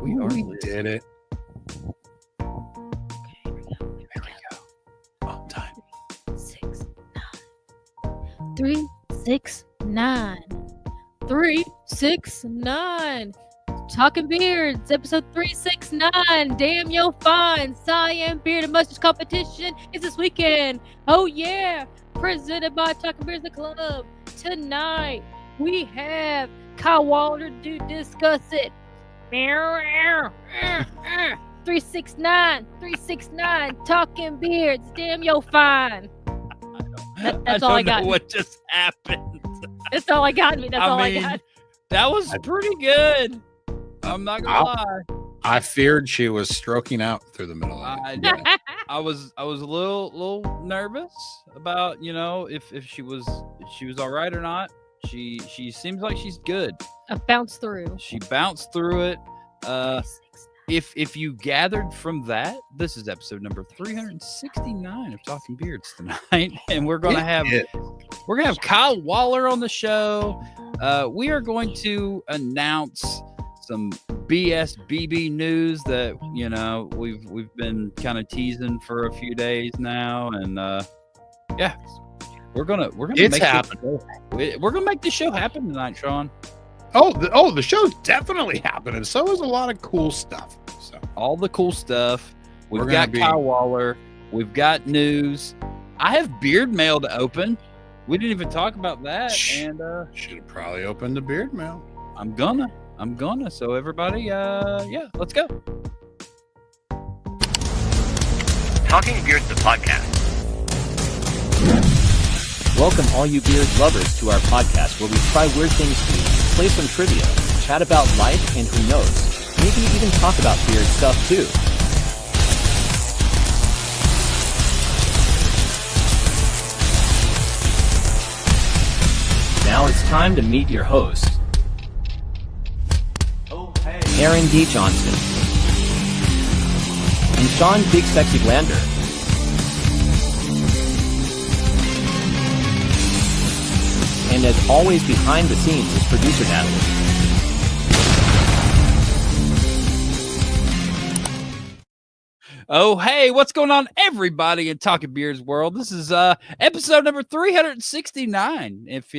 We did it. Okay, here we go. On time. 6, 9. 3, 6, 9. 3, 6, 9. Talking Beards, episode 369. Damn, yo, fine. Cyan Beard Moustache Competition is this weekend. Oh, yeah. Presented by Talking Beards, the club. Tonight, we have Kyle Waller to discuss it. 369, 369. Talking Beards. Damn, yo, fine. That's all I got. I don't know what just happened. That's all I got. That's all I got. That was pretty good. I'm not gonna lie. I feared she was stroking out through the middle of it. I was a little nervous about, if she was all right or not. She seems like she's good. I bounced through. She bounced through it. If you gathered from that, this is episode number 369 of Talking Beards tonight, and we're gonna have Kyle Waller on the show. We are going to announce some BSBB news that we've been kind of teasing for a few days now, and we're gonna it's happening. We're gonna make this show happen tonight, Sean. The show's definitely happening. So is a lot of cool stuff. So all the cool stuff. We've got Kyle Waller. We've got news. I have beard mail to open. We didn't even talk about that. And should have probably opened the beard mail. I'm gonna. So everybody, let's go. Talking Beards, the podcast. Welcome all you beard lovers to our podcast where we try weird things to eat, play some trivia, chat about life, and who knows, maybe even talk about beard stuff too. Now it's time to meet your host, Aaron D. Johnston and Sean Big Sexy Glander. And as always, behind the scenes is producer Natalie. Oh, hey, what's going on, everybody in Talking Beards world? This is episode number 369. If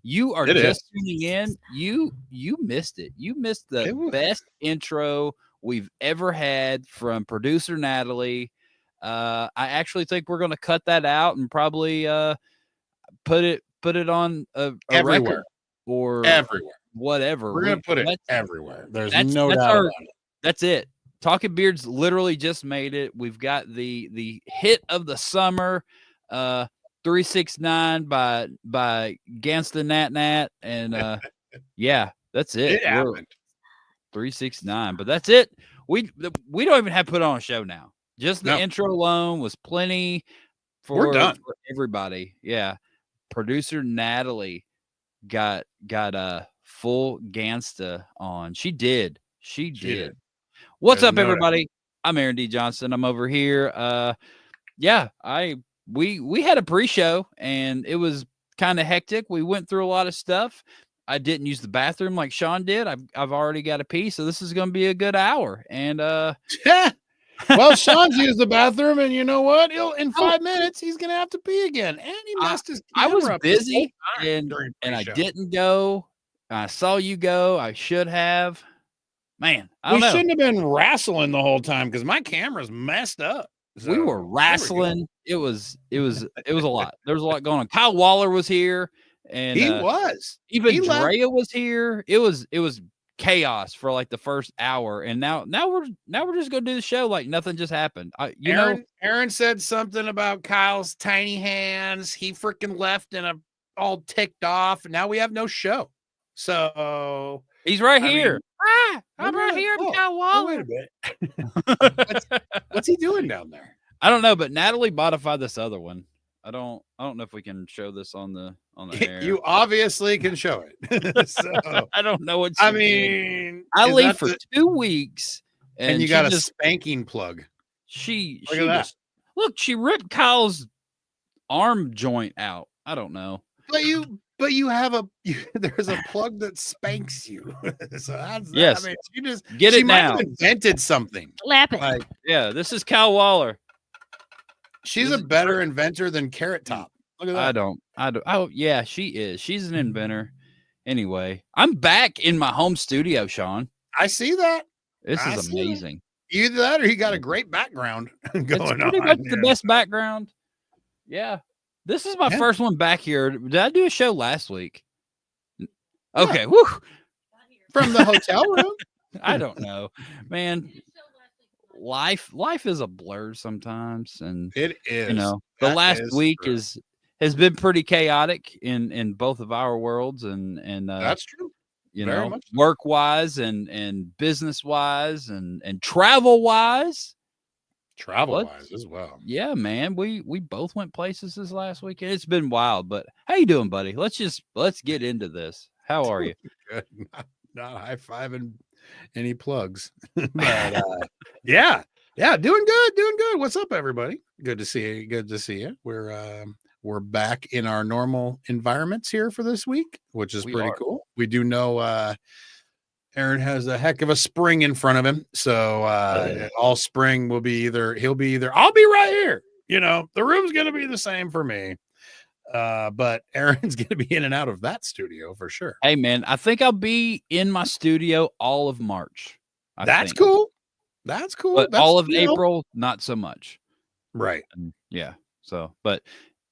you are just tuning in, you missed it. You missed the best intro we've ever had from producer Natalie. I actually think we're going to cut that out and probably put it on a record or everywhere, whatever. We're gonna put it everywhere. There's no doubt about it. That's it. Talking Beards literally just made it. We've got the hit of the summer, 369 by Gans the Nat Nat, and that's it. It happened. 369, but that's it. We don't even have to put on a show now. Just the intro alone was plenty for everybody. Yeah. Producer Natalie got a full Gansta on. She did. What's up, everybody? I'm Aaron D. Johnson. I'm over here. We had a pre-show and it was kind of hectic. We went through a lot of stuff. I didn't use the bathroom like Sean did. I've already got a pee, so this is going to be a good hour. And well, Sean's used the bathroom, and you know what? In 5 minutes, he's going to have to pee again. And he messed his camera I was up busy, and I didn't go. I saw you go. I should have. Man, I shouldn't have been wrestling the whole time because my camera's messed up. So, we were wrestling. It was a lot. There was a lot going on. Kyle Waller was here, and he was. Even Drea was here. It was chaos for like the first hour, and now we're just gonna do the show like nothing just happened. Aaron said something about Kyle's tiny hands. He freaking left and all ticked off, and now we have no show. So he's right here. I'm right here. Kyle Waller. Wait a minute. What's he doing down there? I don't know, but Natalie modified this other one. I don't know if we can show this on the air. You obviously can show it. So, I don't know what I leave for 2 weeks and you got a spanking plug. She ripped Kyle's arm joint out. I don't know. But you but you have there's a plug that spanks you. So that's yes. I mean, she just Get she it might now. have invented something. Slap it. Like, yeah, this is Cal Waller. She's a better inventor than Carrot Top. Look at that. I don't. Oh, yeah, she is. She's an inventor. Anyway, I'm back in my home studio, Sean. I see that. This is amazing. Either that or you got a great background going It's pretty on. much the best background. Yeah. This is my first one back here. Did I do a show last week? Okay. Woo. From the hotel room? I don't know. Man, life is a blur sometimes. And it is. You know, the last week has been pretty chaotic in both of our worlds. And that's true. You Very know, work wise and business wise and travel wise. Travel wise as well. Yeah, man. We both went places this last weekend. It's been wild, but how you doing, buddy? Let's get into this. How are you? Good. Not high-fiving any plugs. But yeah, doing good. What's up, everybody? Good to see you. We're back in our normal environments here for this week, which is pretty cool. We do know Aaron has a heck of a spring in front of him. So all spring will be he'll be either I'll be right here. You know, the room's gonna be the same for me. But Aaron's gonna be in and out of that studio for sure. Hey man, I think I'll be in my studio all of March. That's cool. That's cool. But that's, all of April, not so much. Right. Yeah. So, but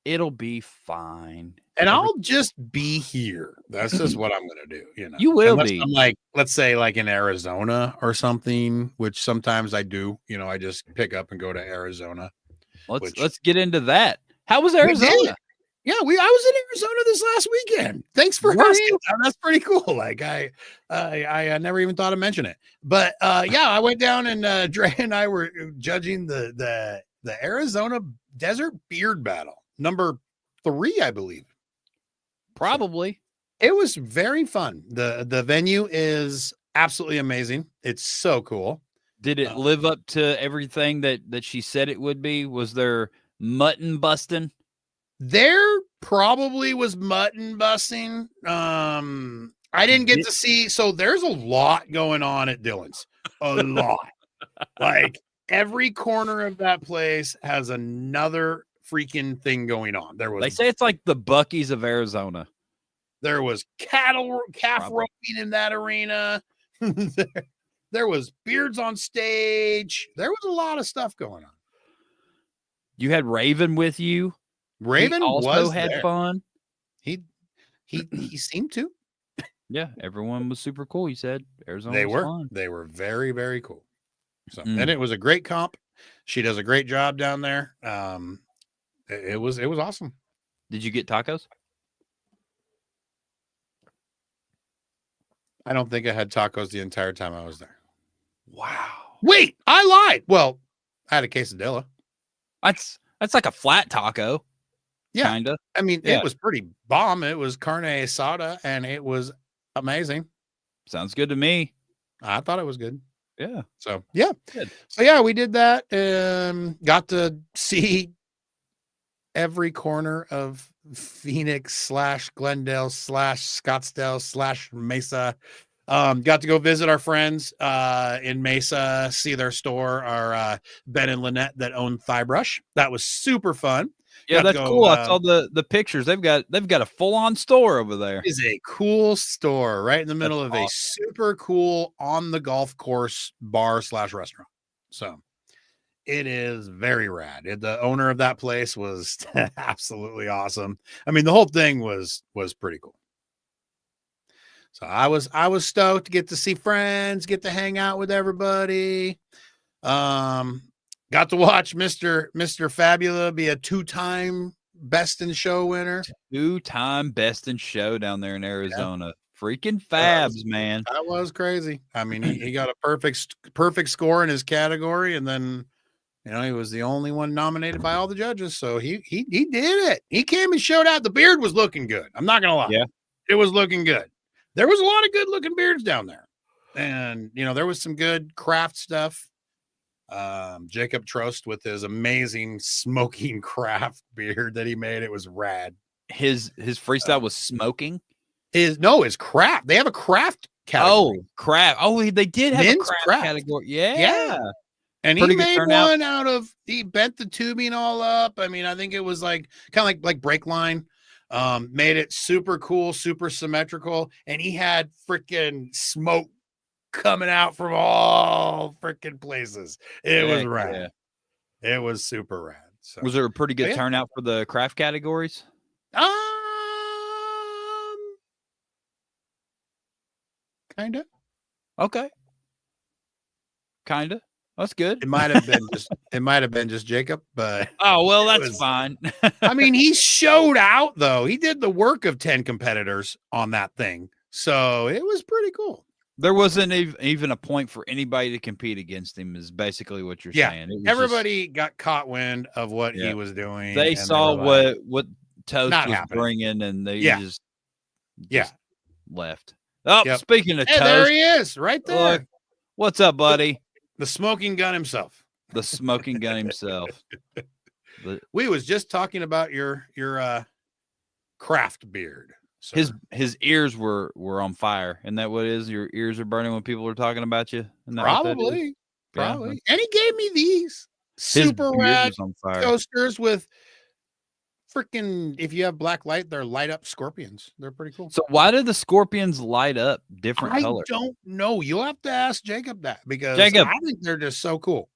it'll be fine. And I'll just be here. That's just what I'm going to do. You know, you will Unless be. I'm like, let's say like in Arizona or something, which sometimes I do. You know, I just pick up and go to Arizona. Let's get into that. How was Arizona? Yeah, I was in Arizona this last weekend. Thanks for asking. That's pretty cool. Like I never even thought of mentioning it. But yeah, I went down and Dre and I were judging the Arizona Desert Beard Battle, number 3, I believe. Probably. It was very fun. The venue is absolutely amazing. It's so cool. Did it live up to everything that she said it would be? Was there mutton busting? There probably was mutton busting. I didn't get to see. So there's a lot going on at Dylan's. A lot. Like every corner of that place has another freaking thing going on. They say it's like the Buc-ee's of Arizona. There was calf roping in that arena. There was beards on stage. There was a lot of stuff going on. You had Raven with you. Raven also had fun. He seemed to. Yeah, everyone was super cool. You said Arizona. They were very, very cool. So and it was a great comp. She does a great job down there. It was awesome. Did you get tacos? I don't think I had tacos the entire time I was there. Wow. Wait, I lied. Well, I had a quesadilla. That's like a flat taco. Yeah. Kinda. I mean, it was pretty bomb. It was carne asada and it was amazing. Sounds good to me. I thought it was good. Yeah. So yeah. Good. So yeah, we did that. Got to see every corner of Phoenix / Glendale / Scottsdale / Mesa. Got to go visit our friends in Mesa, see their store, our Ben and Lynette that own Thigh Brush. That was super fun. Yeah, that's cool. I saw the pictures. They've got a full-on store over there. It is a cool store right in the middle of a super cool on the golf course bar / restaurant. So it is very rad. The owner of that place was absolutely awesome. I mean, the whole thing was pretty cool. So I was stoked to get to see friends, get to hang out with everybody. Got to watch Mr. Fabula be a 2-time Best in Show winner. 2-time Best in Show down there in Arizona. Yeah. Freaking Fabs, man. That was crazy. I mean, he got a perfect score in his category, and then he was the only one nominated by all the judges. So he did it. He came and showed out. The beard was looking good. I'm not gonna lie. Yeah, it was looking good. There was a lot of good looking beards down there, and there was some good craft stuff. Jacob Trost with his amazing smoking craft beard that he made. It was rad. his freestyle was smoking. His craft. They have a craft category. Oh, craft. Oh, they did have Men's a craft craft. category. Yeah. Yeah. And Pretty he good made turnout. one out of, he bent the tubing all up. I mean, I think it was like kind of like brake line. Made it super cool, super symmetrical, and he had freaking smoke coming out from all freaking places. It was rad. Yeah. It was super rad. So Was there a pretty good turnout for the craft categories? Kinda. Okay. Kinda. That's good. It might have been just Jacob, but oh well, that's fine. I mean, he showed out though. He did the work of 10 competitors on that thing. So it was pretty cool. There wasn't even a point for anybody to compete against him, is basically what you're saying. Everybody got caught wind of what he was doing. They saw what Toast was bringing, and they just left. Oh, speaking of Toast, there he is, right there. Look, what's up, buddy? The smoking gun himself. The smoking gun himself. We was just talking about your craft beard. Sir. His ears were on fire. Isn't that what it is? Your ears are burning when people are talking about you? Probably. And he gave me these super rad coasters with freaking, if you have black light, they're light up scorpions. They're pretty cool. So why do the scorpions light up different colors? I don't know. You'll have to ask Jacob that, because I think they're just so cool.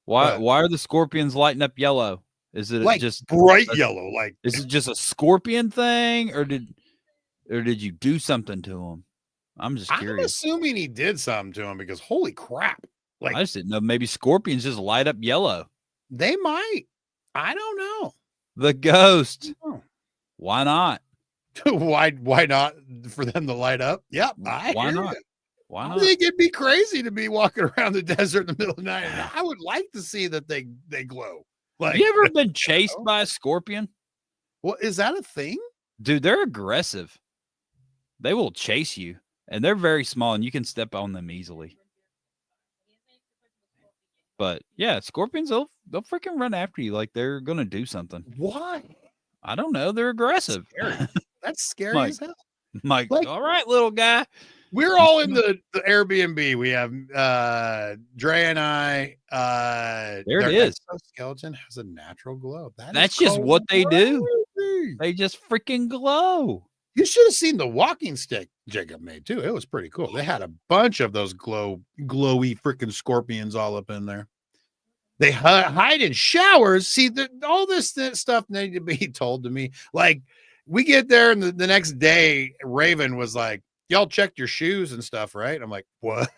Why are the scorpions lighting up yellow? Is it like just bright yellow? Like, is it just a scorpion thing, or did you do something to them? I'm just curious. I'm assuming he did something to him, because holy crap. Like, I just didn't know. Maybe scorpions just light up yellow. They might. I don't know. The ghost. Why not? why not for them to light up? Yep. Why not? Why not? I think it'd be crazy to be walking around the desert in the middle of the night. I would like to see that they glow. Like, you ever been chased by a scorpion? Well, is that a thing? Dude, they're aggressive. They will chase you, and they're very small, and you can step on them easily. But yeah, scorpions, they'll freaking run after you like they're gonna do something. Why? I don't know. They're aggressive. That's scary as hell. Like, all right, little guy. We're all in the Airbnb. We have Dre and I. There it is. Skeleton has a natural glow. That's just what they do. They just freaking glow. You should have seen the walking stick Jacob made too. It was pretty cool. They had a bunch of those glowy freaking scorpions all up in there. They hide in showers. See, all this stuff needed to be told to me. Like, we get there, and the next day, Raven was like, "Y'all checked your shoes and stuff, right?" I'm like, "What?"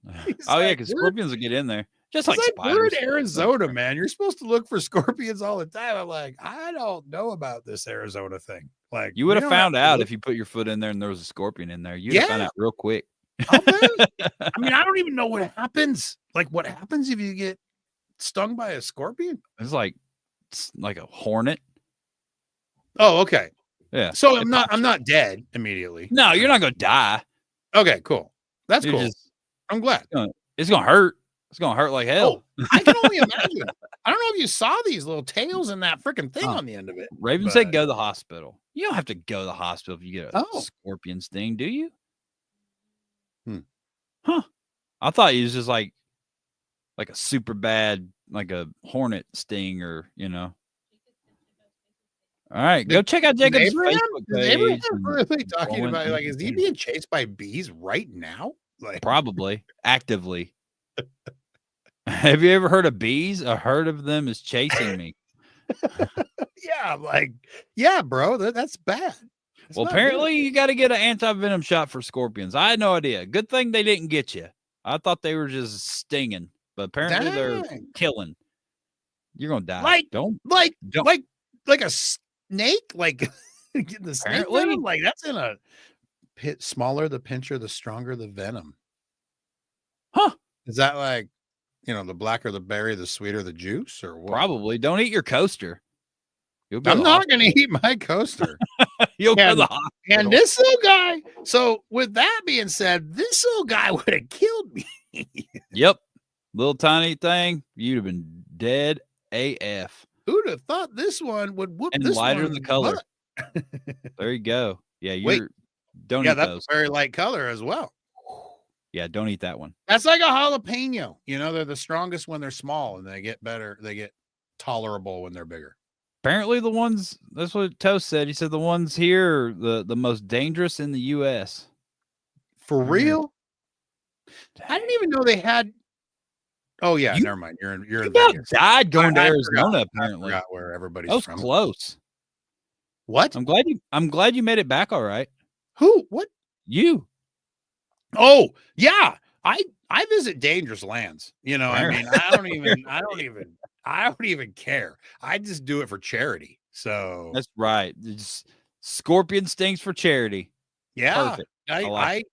Yeah, because scorpions will get in there. Just like spiders. We're in Arizona, man. You're supposed to look for scorpions all the time. I'm like, I don't know about this Arizona thing. Like, you would have found out if you put your foot in there and there was a scorpion in there. You'd have found out real quick. I mean, I don't even know what happens. Like, what happens if you get stung by a scorpion? It's like a hornet. Oh, okay. Yeah. So I'm not dead immediately. No, you're not gonna die. Okay, cool. That's cool. I'm glad. It's gonna hurt. It's gonna hurt like hell. Oh, I can only imagine. I don't know if you saw these little tails and that freaking thing on the end of it. Raven said go to the hospital. You don't have to go to the hospital if you get a scorpion sting, do you? Huh. I thought you was just like a super bad, like a hornet sting, or All right, go check out Jacob's Facebook page. Really talking about, like, is he being chased by bees right now? Like, probably actively. Have you ever heard of bees? A herd of them is chasing me. Yeah, I'm like, yeah, bro, that's bad. Well, apparently you got to get an anti-venom shot for scorpions. I had no idea. Good thing they didn't get you. I thought they were just stinging, but apparently they're killing. You're gonna die. Like a snake, like getting the snake venom? Like, that's in a pit. Smaller the pincher, the stronger the venom. Huh? Is that like, the blacker the berry, the sweeter the juice, or what? Probably. Don't eat your coaster. I'm not going to eat my coaster. You'll go to the hospital. And this little guy. So with that being said, this little guy would have killed me. Yep. Little tiny thing. You'd have been dead AF. Who'd have thought this one would whoop and this lighter one the color. butt? There you go. Yeah, Wait. don't Yeah, eat that's those. a very light color as well. Yeah, don't eat that one. That's like a jalapeno. You know, they're the strongest when they're small, and they get better. They get tolerable when they're bigger. Apparently, the ones, that's what Toast said. He said the ones here are the most dangerous in the U.S. For real? I didn't even know they had. Oh yeah, never mind. You're You in about Vegas. died going to I Arizona. forgot. Apparently, I forgot where everybody's that was from. close. What? I'm glad you made it back all right. Who? What? You. Oh yeah, I visit dangerous lands. You know, I mean, I don't even care. I just do it for charity. So That's right. Just scorpion stings for charity. yeah, Perfect.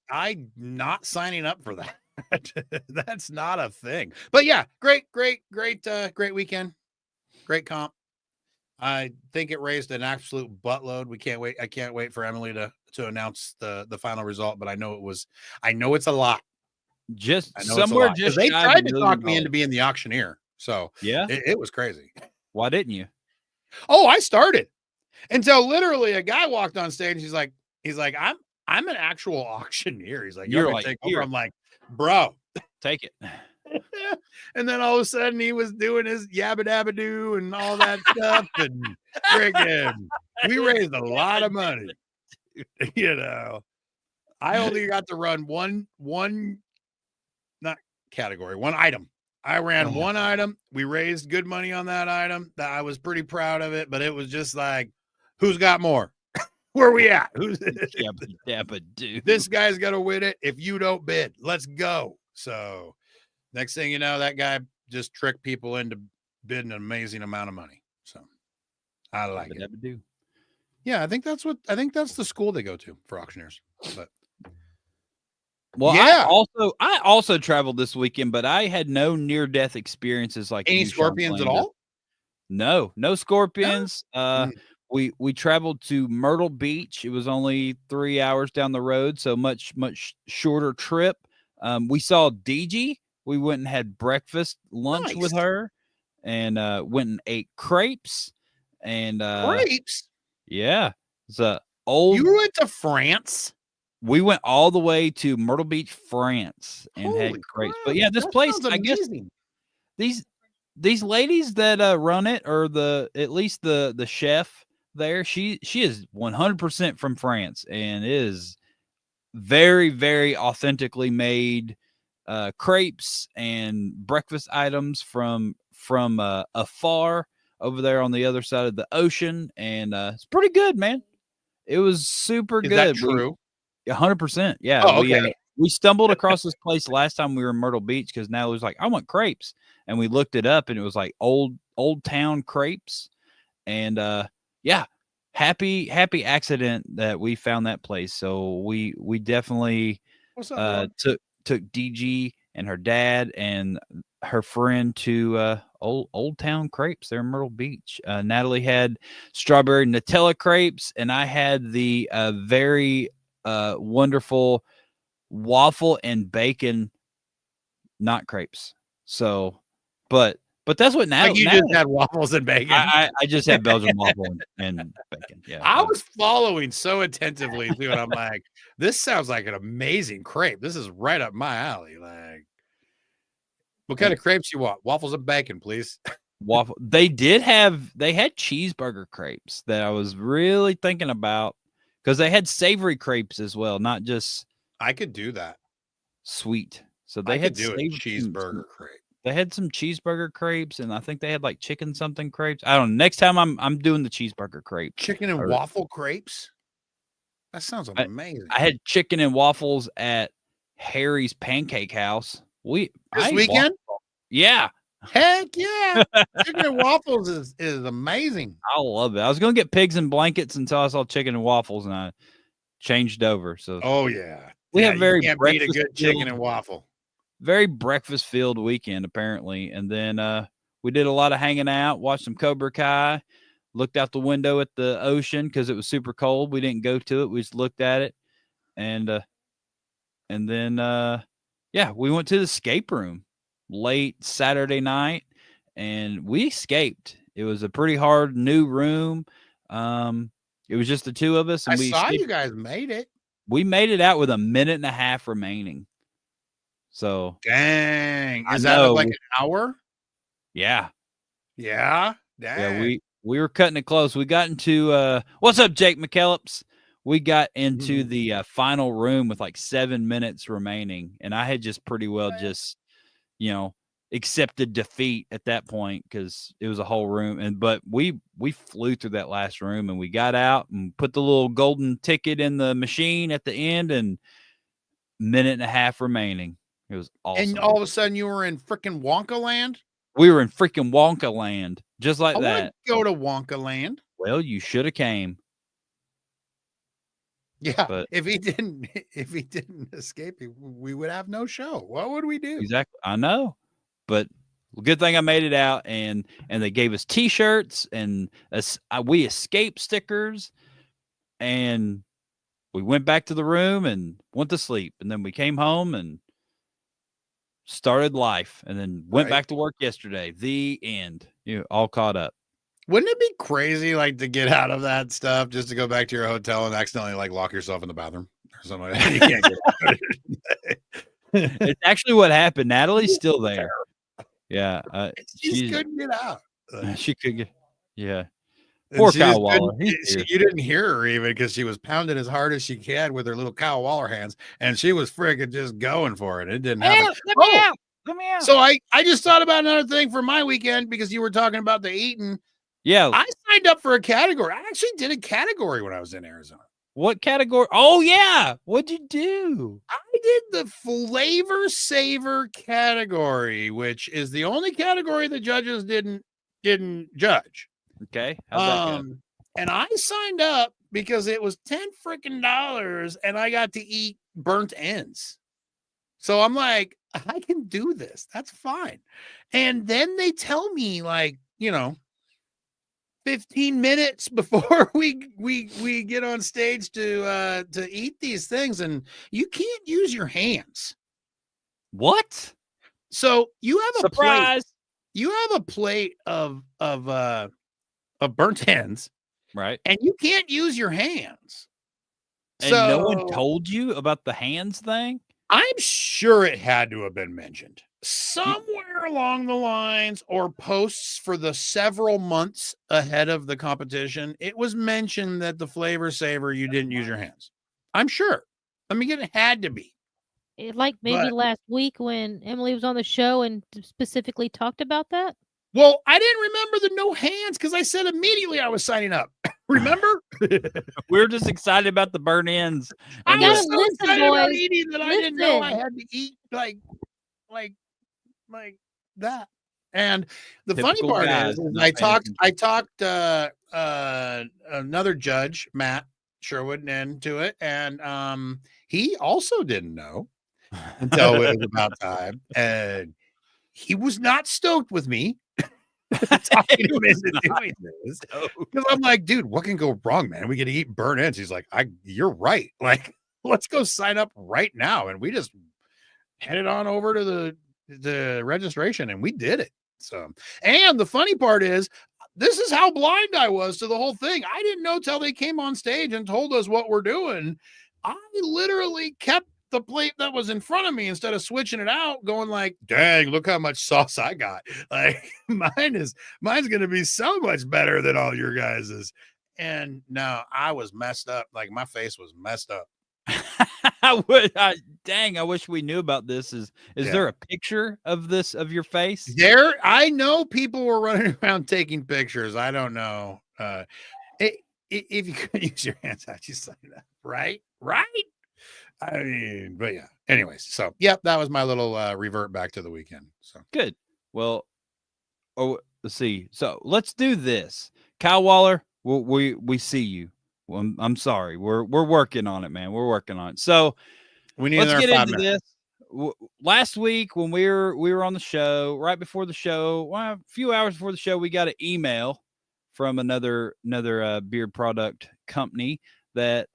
I'm not signing up for that. That's not a thing. But yeah, great weekend. Great comp. I think it raised an absolute buttload. We can't wait. I can't wait for Emily to announce the final result, but I know it's a lot. Just I know somewhere it's a lot. just They shy of tried $1 to talk me into being the auctioneer. So yeah, it was crazy. why didn't you? Oh, I started until literally a guy walked on stage. He's like, I'm an actual auctioneer. He's like, You're want me like, to take "Here." over? I'm like, bro, Take it. And then all of a sudden he was doing his yabba dabba doo and all that stuff. And friggin', we raised a lot of money. You know, I only got to run one not category, one item. I ran one item. We raised good money on that item. That I was pretty proud of it, but it was just like, who's got more? Where we at? Who's Yabba dabba doo. This guy's gonna win it if you don't bid. Let's go. So next thing you know, that guy just tricked people into bidding an amazing amount of money. So I like it. Dabba doo. Yeah, I think that's the school they go to for auctioneers. But well, yeah, I also traveled this weekend, but I had no near-death experiences like any you, scorpions at all? No scorpions. We traveled to Myrtle Beach. It was only 3 hours down the road, so much shorter trip. We saw DG. We went and had lunch with her, and went and ate crepes. And crepes? Yeah. It's old. You went to France? We went all the way to Myrtle Beach, France, and had crepes. But yeah, this place, I guess these ladies that run it, or at least the chef there, she is 100% from France, and is very, very authentically made crepes and breakfast items from afar over there on the other side of the ocean, and it's pretty good, man. It was super good. Is that true? 100%. Yeah. Oh, okay. We stumbled across this place last time we were in Myrtle Beach because Natalie was like, I want crepes. And we looked it up, and it was like old town crepes. And yeah, happy accident that we found that place. So we definitely took DG and her dad and her friend to old town crepes there in Myrtle Beach. Natalie had strawberry Nutella crepes, and I had the very wonderful waffle and bacon not crepes. So but that's what Natalie, like you just had waffles and bacon. I just had Belgian waffle and bacon. Yeah, I was following so attentively too, and I'm like, this sounds like an amazing crepe. This is right up my alley. Like, what kind of crepes you want? Waffles and bacon, please. Waffle. They had cheeseburger crepes that I was really thinking about, because they had savory crepes as well, not just. I could do that. Sweet. So they had do a cheeseburger crepe. They had some cheeseburger crepes, and I think they had like chicken something crepes. I don't know. Next time I'm doing the cheeseburger crepe. Chicken and waffle crepes? That sounds amazing. I had chicken and waffles at Harry's Pancake House. This weekend? Yeah. Heck yeah. Chicken and waffles is amazing. I love it. I was going to get pigs and blankets until I saw chicken and waffles, and I changed over. So oh yeah. We have very can't beat a good chicken and waffle. Very breakfast filled weekend, apparently. And then we did a lot of hanging out, watched some Cobra Kai, looked out the window at the ocean because it was super cold. We didn't go to it. We just looked at it. And then yeah, we went to the escape room late Saturday night, and we escaped. It was a pretty hard new room. It was just the two of us, and I saw you guys made it. We made it out with a minute and a half remaining. So dang, is that like an hour? Yeah. Yeah. Dang. Yeah, we were cutting it close. We got into what's up, Jake McKellips? We got into the final room with like 7 minutes remaining, and I had just pretty well just, accepted defeat at that point because it was a whole room. But we flew through that last room, and we got out and put the little golden ticket in the machine at the end, and minute and a half remaining. It was awesome. And all of a sudden, you were in freaking Wonka Land. We were in freaking Wonka Land, just like that. I want to go to Wonka Land. Well, you should have came. Yeah, but if he didn't escape, we would have no show. What would we do? Exactly, I know, but good thing I made it out, and they gave us T-shirts and we escaped stickers, and we went back to the room and went to sleep, and then we came home and started life, and then went back to work yesterday. The end. You all caught up. Wouldn't it be crazy, like, to get out of that stuff just to go back to your hotel and accidentally like lock yourself in the bathroom or something like that? You can't get out. It's actually what happened. Natalie's still there. Yeah, she couldn't get out. She could get. Yeah. Poor Kyle Waller. You didn't hear her even because she was pounding as hard as she can with her little Kyle Waller hands, and she was freaking just going for it. It didn't happen. Let me out. Let me out. So I just thought about another thing for my weekend because you were talking about the eating. Yeah. I signed up for a category. I actually did a category when I was in Arizona. What category? Oh, yeah. What'd you do? I did the flavor saver category, which is the only category the judges didn't judge. Okay. How'd that go? And I signed up because it was $10 freaking and I got to eat burnt ends. So I'm like, I can do this. That's fine. And then they tell me, like, 15 minutes before we get on stage to eat these things, and you can't use your hands. What? So you have surprise. You have a plate of burnt ends, right? And you can't use your hands. And no one told you about the hands thing? I'm sure it had to have been mentioned somewhere along the lines or posts for the several months ahead of the competition. It was mentioned that the flavor saver, you didn't use your hands. I'm sure. I mean, it had to be. Like maybe last week when Emily was on the show and specifically talked about that. Well, I didn't remember the no hands because I said immediately I was signing up. Remember? We're just excited about the burn ends. I was so excited about eating that I didn't know I had to eat like that. And the funny part is I talked another judge, Matt Sherwood, into it, and he also didn't know until it was about time, and he was not stoked with me talking him into doing this because I'm like, dude, what can go wrong, man? We get to eat burnt ends. He's like, you're right. Like, let's go sign up right now, and we just headed on over to the registration, and we did it. So, and the funny part is, this is how blind I was to the whole thing. I didn't know till they came on stage and told us what we're doing. I literally kept the plate that was in front of me instead of switching it out, going like, dang, look how much sauce I got. Like, mine's going to be so much better than all your guys's. And no, I was messed up. Like, my face was messed up. Dang, I wish we knew about this. Is there a picture of this, of your face? I know people were running around taking pictures. I don't know. If you could use your hands, how'd you sign up? Right? I mean, but yeah. Anyways, so yep, that was my little revert back to the weekend. So good. Well, let's see. So let's do this. Kyle Waller, we see you. Well, I'm sorry. We're working on it, man. We're working on it. So let's get into this. Last week when we were on the show, right before the show, a few hours before the show, we got an email from another beard product company that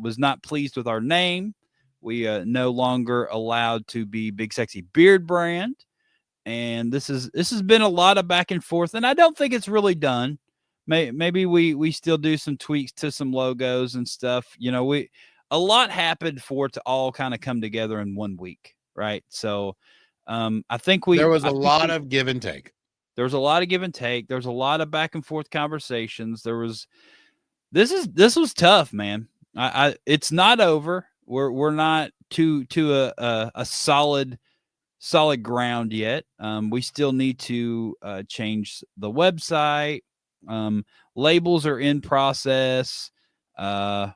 was not pleased with our name. We no longer allowed to be Big Sexy Beard Brand, and this has been a lot of back and forth, and I don't think it's really done. maybe we still do some tweaks to some logos and stuff. You know, a lot happened for it to all kind of come together in 1 week, right? So I think there was a lot of give and take. There was a lot of give and take. There's a lot of back and forth conversations. This was tough, man. It's not over. We're not to a solid ground yet. We still need to change the website. Labels are in process. A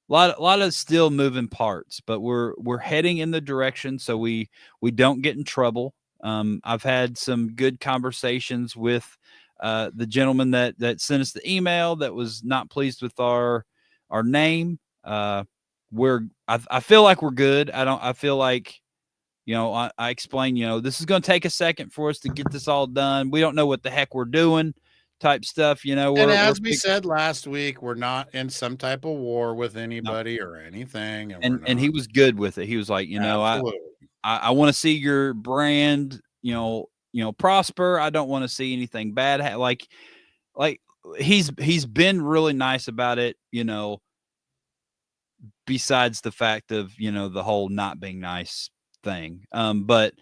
lot of still moving parts, but we're heading in the direction so we don't get in trouble. I've had some good conversations with the gentleman that sent us the email that was not pleased with our name. I feel like we're good. I feel like, you know, I explained, you know, this is going to take a second for us to get this all done. We don't know what the heck we're doing type stuff, you know. And as we said last week, we're not in some type of war with anybody or anything. And he was good with it. He was like, you know, I want to see your brand, you know, prosper. I don't want to see anything bad. Like he's been really nice about it, you know, besides the fact of, you know, the whole not being nice thing. But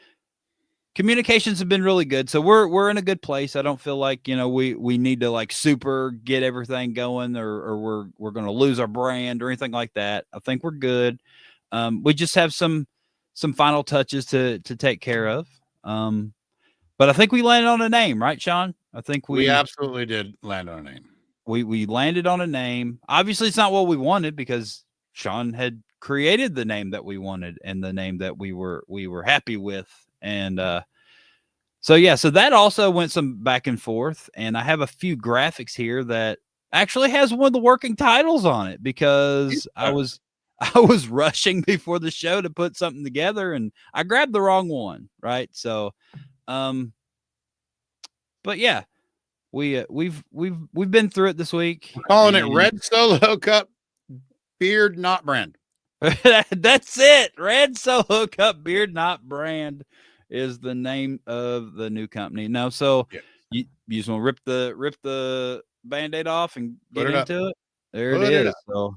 communications have been really good. So we're in a good place. I don't feel like, you know, we need to like super get everything going or we're going to lose our brand or anything like that. I think we're good. We just have some final touches to take care of. But I think we landed on a name, right, Sean? I think we absolutely did land on a name. We landed on a name. Obviously it's not what we wanted because Sean had created the name that we wanted and the name that we were happy with. And so that also went some back and forth. And I have a few graphics here that actually has one of the working titles on it because I was rushing before the show to put something together and I grabbed the wrong one, right? So but yeah, we've been through it this week. We're calling it Red Solo Cup Beard Not Brand. That's it. Red Solo Cup Beard Not Brand is the name of the new company. No, so you just want to rip the Band-Aid off and get into it. There it is. So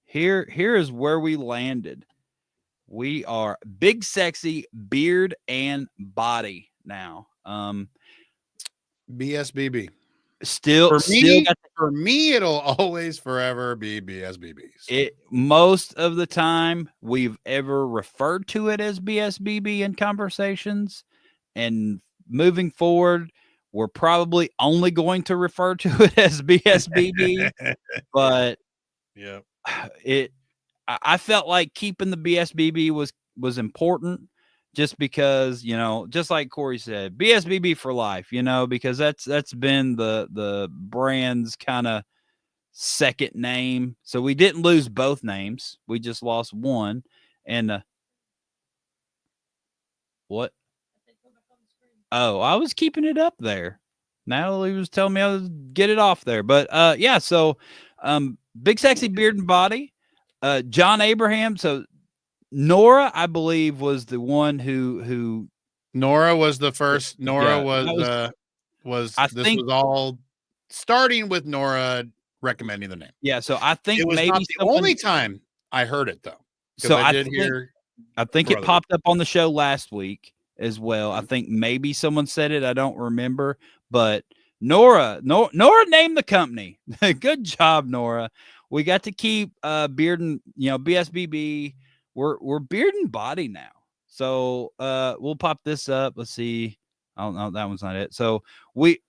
here is where we landed. We are Big Sexy Beard and Body now. BSBB. For me, it'll always forever be BSBBs. Most of the time we've ever referred to it as BSBB in conversations, and moving forward, we're probably only going to refer to it as BSBB. But yeah, I felt like keeping the BSBB was important. Just because, you know, just like Corey said, BSBB for life, you know, because that's been the brand's kind of second name. So we didn't lose both names. We just lost one. And what? Oh, I was keeping it up there. Natalie was telling me I was get it off there. But so Big Sexy Beard and Body, John Abraham. So Nora, I believe, was the one who Nora was the first. Nora was all starting with Nora recommending the name. Yeah, so I think it was maybe not the only time I heard it though. So I think it popped up on the show last week as well. I think maybe someone said it. I don't remember, but Nora named the company. Good job, Nora. We got to keep Beard and BSBB. We're Beard and Body now. So we'll pop this up. Let's see. Oh no, that one's not it. So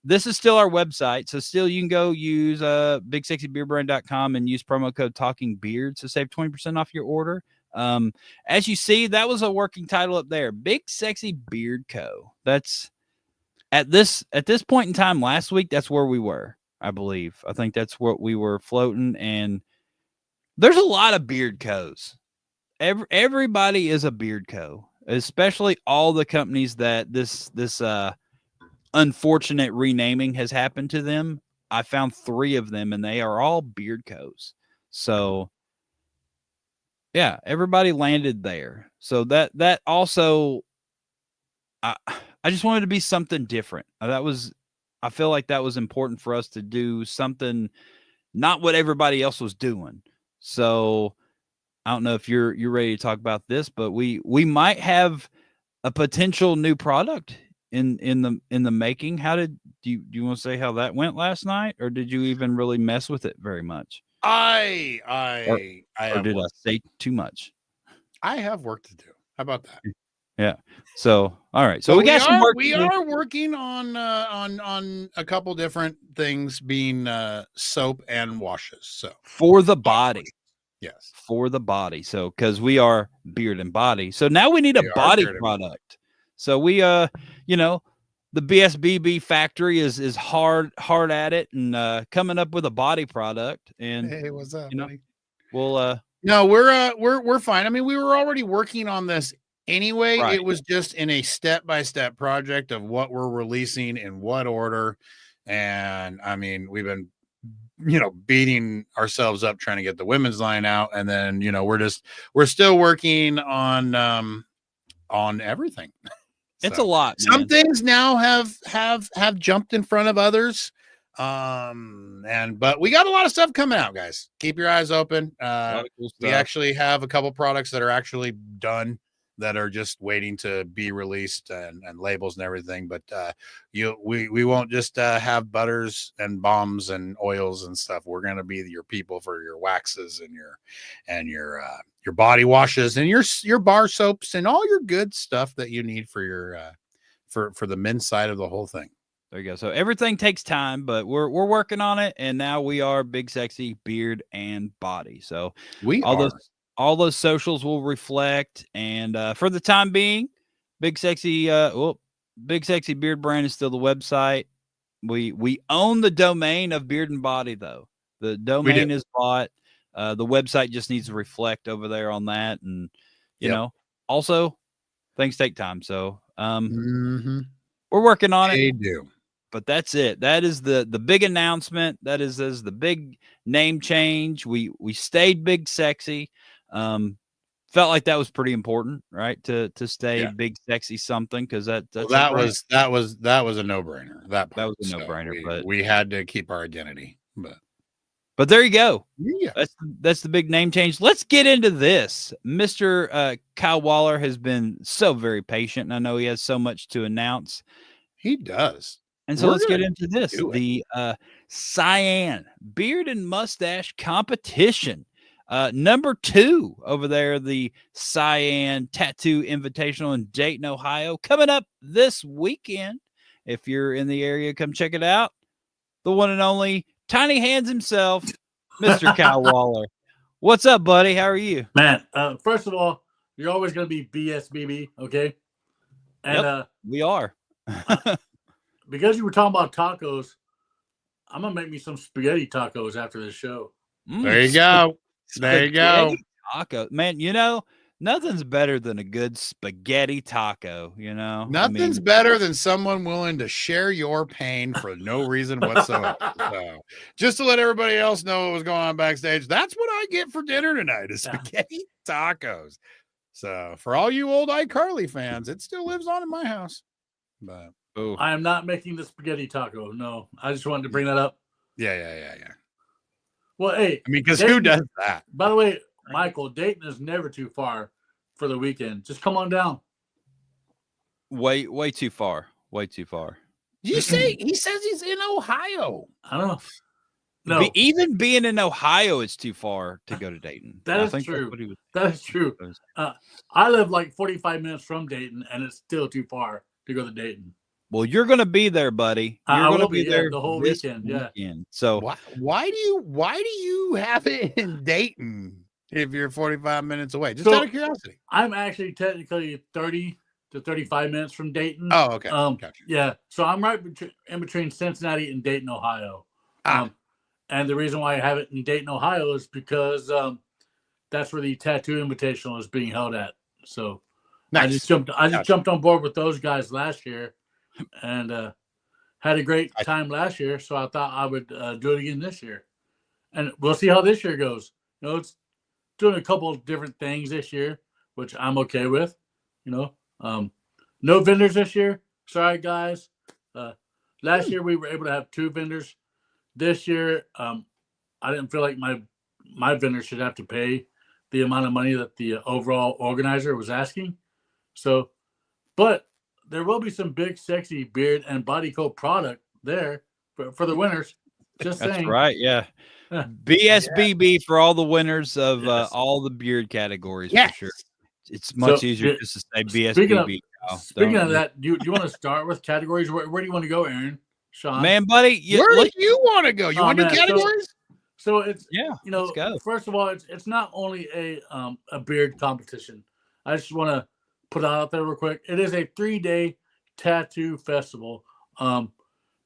this is still our website. So still you can go use bigsexybeardbrand.com and use promo code Talking Beard to save 20% off your order. As you see, that was a working title up there. Big Sexy Beard Co. That's at this point in time last week, that's where we were, I believe. I think that's what we were floating, and there's a lot of beard co's. Everybody is a beard co, especially all the companies that this unfortunate renaming has happened to them. I found 3 of them, and they are all beard co's. So yeah, everybody landed there. So that also, I just wanted to be something different. That was I feel like that was important for us to do something, not what everybody else was doing. So I don't know if you're ready to talk about this, but we might have a potential new product in the making. How do you want to say how that went last night, or did you even really mess with it very much? Or did I say too much? I have work to do. How about that? Yeah. So all right. So we got some work. We are working on a couple different things, being soap and washes. So for the body. Yes. For the body. So because we are beard and body. So now we need a body product. So we you know, the BSBB factory is hard at it and coming up with a body product. And hey, what's up, buddy? We'll no, we're fine. I mean, we were already working on this anyway. Right. It was just in a step-by-step project of what we're releasing in what order. And I mean, we've been beating ourselves up trying to get the women's line out, and then we're still working on everything. It's a lot, man. Some things now have jumped in front of others. But we got a lot of stuff coming out, guys. Keep your eyes open. Cool, we actually have a couple products that are actually done that are just waiting to be released and labels and everything. But we won't just have butters and balms and oils and stuff. We're gonna be your people for your waxes and your body washes and your bar soaps and all your good stuff that you need for your for the men's side of the whole thing. There you go. So everything takes time, but we're working on it, and now we are Big Sexy Beard and Body. So all those socials will reflect, and for the time being, Big Sexy Beard Brand is still the website. We own the domain of Beard and Body, though. The domain is bought. The website just needs to reflect over there on that, and you know, also things take time. So we're working on it. They do. But that's it. That is the big announcement. That is the big name change. We stayed Big Sexy. Felt like that was pretty important, right? To stay Big Sexy something, because that was a no-brainer. That was a no-brainer. But we had to keep our identity. But there you go. Yeah. That's the big name change. Let's get into this. Mr. Kyle Waller has been so very patient, and I know he has so much to announce. He does. And so let's get into this. The Cyan Beard and Mustache Competition. Number 2 over there, the Cyan Tattoo Invitational in Dayton, Ohio, coming up this weekend. If you're in the area, come check it out. The one and only Tiny Hands himself, Mr. Kyle Waller. What's up, buddy? How are you? Man, first of all, you're always going to be BSBB, okay? And we are. Because you were talking about tacos, I'm going to make me some spaghetti tacos after this show. There you go. There you go. Taco. Man, nothing's better than a good spaghetti taco, Nothing's better than someone willing to share your pain for no reason whatsoever. So, just to let everybody else know what was going on backstage, that's what I get for dinner tonight is spaghetti tacos. So, for all you old iCarly fans, it still lives on in my house. But I am not making the spaghetti taco. No, I just wanted to bring that up. Yeah. Well, hey, I mean, because who does that? By the way, Michael, Dayton is never too far for the weekend. Just come on down. Way too far. Way too far. He says he's in Ohio. I don't know. No, even being in Ohio, it's too far to go to Dayton. That is true. That is true. I live like 45 minutes from Dayton, and it's still too far to go to Dayton. Well, you're going to be there, buddy. You're going to be there the whole weekend. Yeah. So why do you have it in Dayton if you're 45 minutes away? Just out of curiosity. I'm actually technically 30 to 35 minutes from Dayton. Oh, okay. Gotcha. Yeah. So I'm right in between Cincinnati and Dayton, Ohio. And the reason why I have it in Dayton, Ohio is because that's where the Tattoo Invitational is being held at. So nice. I just jumped on board with those guys last year and had a great time last year. So I thought I would do it again this year. And we'll see how this year goes. It's doing a couple of different things this year, which I'm okay with. No vendors this year. Sorry, guys. Last year we were able to have 2 vendors. This year, I didn't feel like my vendor should have to pay the amount of money that the overall organizer was asking. So, but there will be some big, sexy beard and body coat product there for the winners. Just That's saying. right. Yeah. BSBB for all the winners of all the beard categories for sure. It's much easier just to say BSBB. Speaking of that, do you want to start with categories? Where do you want to go, Aaron? Sean? Man, buddy, where do you want to go? You want to do categories? So it's let's go. First of all, it's not only a beard competition. I just want to put it out there real quick. It is a 3-day tattoo festival.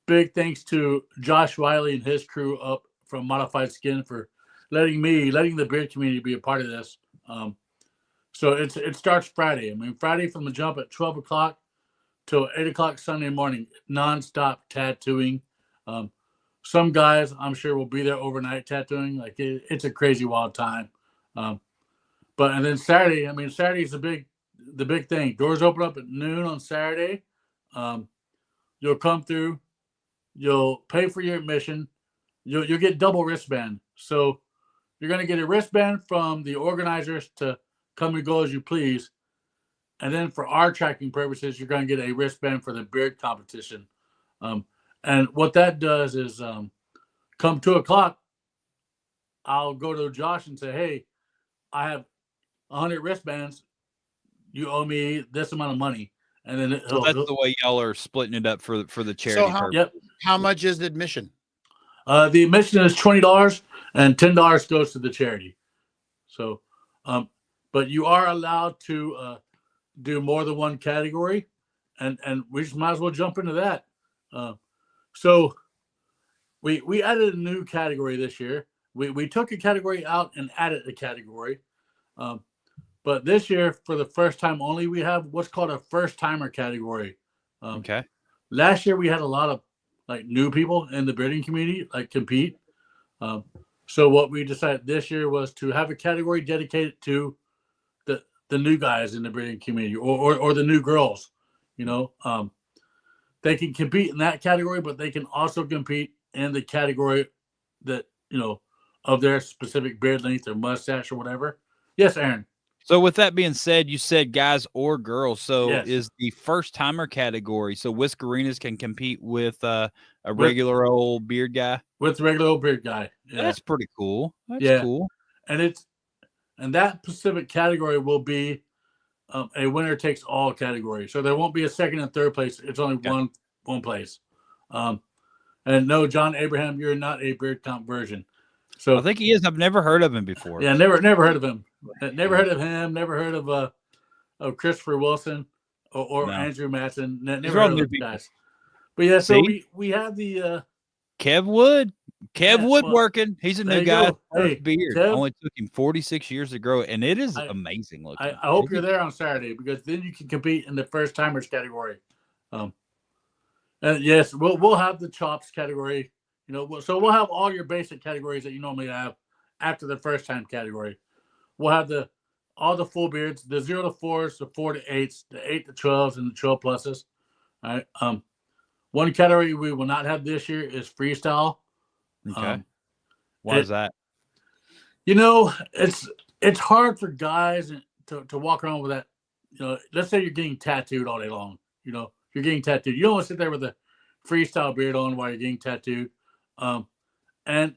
Big thanks to Josh Riley and his crew up from Modified Skin for letting the beard community be a part of this. So it starts Friday. I mean, Friday from the jump at 12 o'clock till 8 o'clock Sunday morning, nonstop tattooing. Some guys, I'm sure, will be there overnight tattooing. Like it's a crazy wild time. And then Saturday, I mean, Saturday's the big thing. Doors open up at noon on Saturday. You'll come through. You'll pay for your admission. You'll get double wristband. So you're going to get a wristband from the organizers to come and go as you please. And then for our tracking purposes, you're going to get a wristband for the beard competition. And what that does is come 2 o'clock, I'll go to Josh and say, hey, I have 100 wristbands. You owe me this amount of money. And then that's the way y'all are splitting it up for the charity. So how much is the admission? The admission is $20 and $10 goes to the charity. So, but you are allowed to do more than one category, and we just might as well jump into that. So we added a new category this year. We took a category out and added a category. But this year, for the first time only, we have what's called a first-timer category. Okay. Last year, we had a lot of like new people in the bearding community like compete. So what we decided this year was to have a category dedicated to the new guys in the bearding community or the new girls. You know, they can compete in that category, but they can also compete in the category that, you know, of their specific beard length or mustache or whatever. Yes, Aaron. So with that being said, you said guys or girls. So Yes. is the first timer category. So Whiskerinas can compete with a regular old beard guy? With the regular old beard guy. Yeah. That's pretty cool. That's cool. And that specific category will be a winner takes all category. So there won't be a second and third place. It's only one place. And no, John Abraham, you're not a beard comp version. So I think he is. I've never heard of him before. Yeah, never heard of him. Never heard of him. Never heard of Christopher Wilson or Andrew Matson. Never heard of those guys. But yeah, so we have the Kev Wood. Woodworking. He's a new guy. Hey, beard. Kev, only took him 46 years to grow it, and it is amazing looking. I hope you're there on Saturday because then you can compete in the first timers category. And yes, we'll have the chops category. You know, so we'll have all your basic categories that you normally have after the first time category. We'll have all the full beards, the 0 to 4s, the 4 to 8s, the 8 to 12s, and the 12 pluses. All right. One category we will not have this year is freestyle. Okay. Why is that? You know, it's hard for guys to walk around with that. You know, let's say you're getting tattooed all day long. You know, you're getting tattooed. You don't want to sit there with a freestyle beard on while you're getting tattooed. And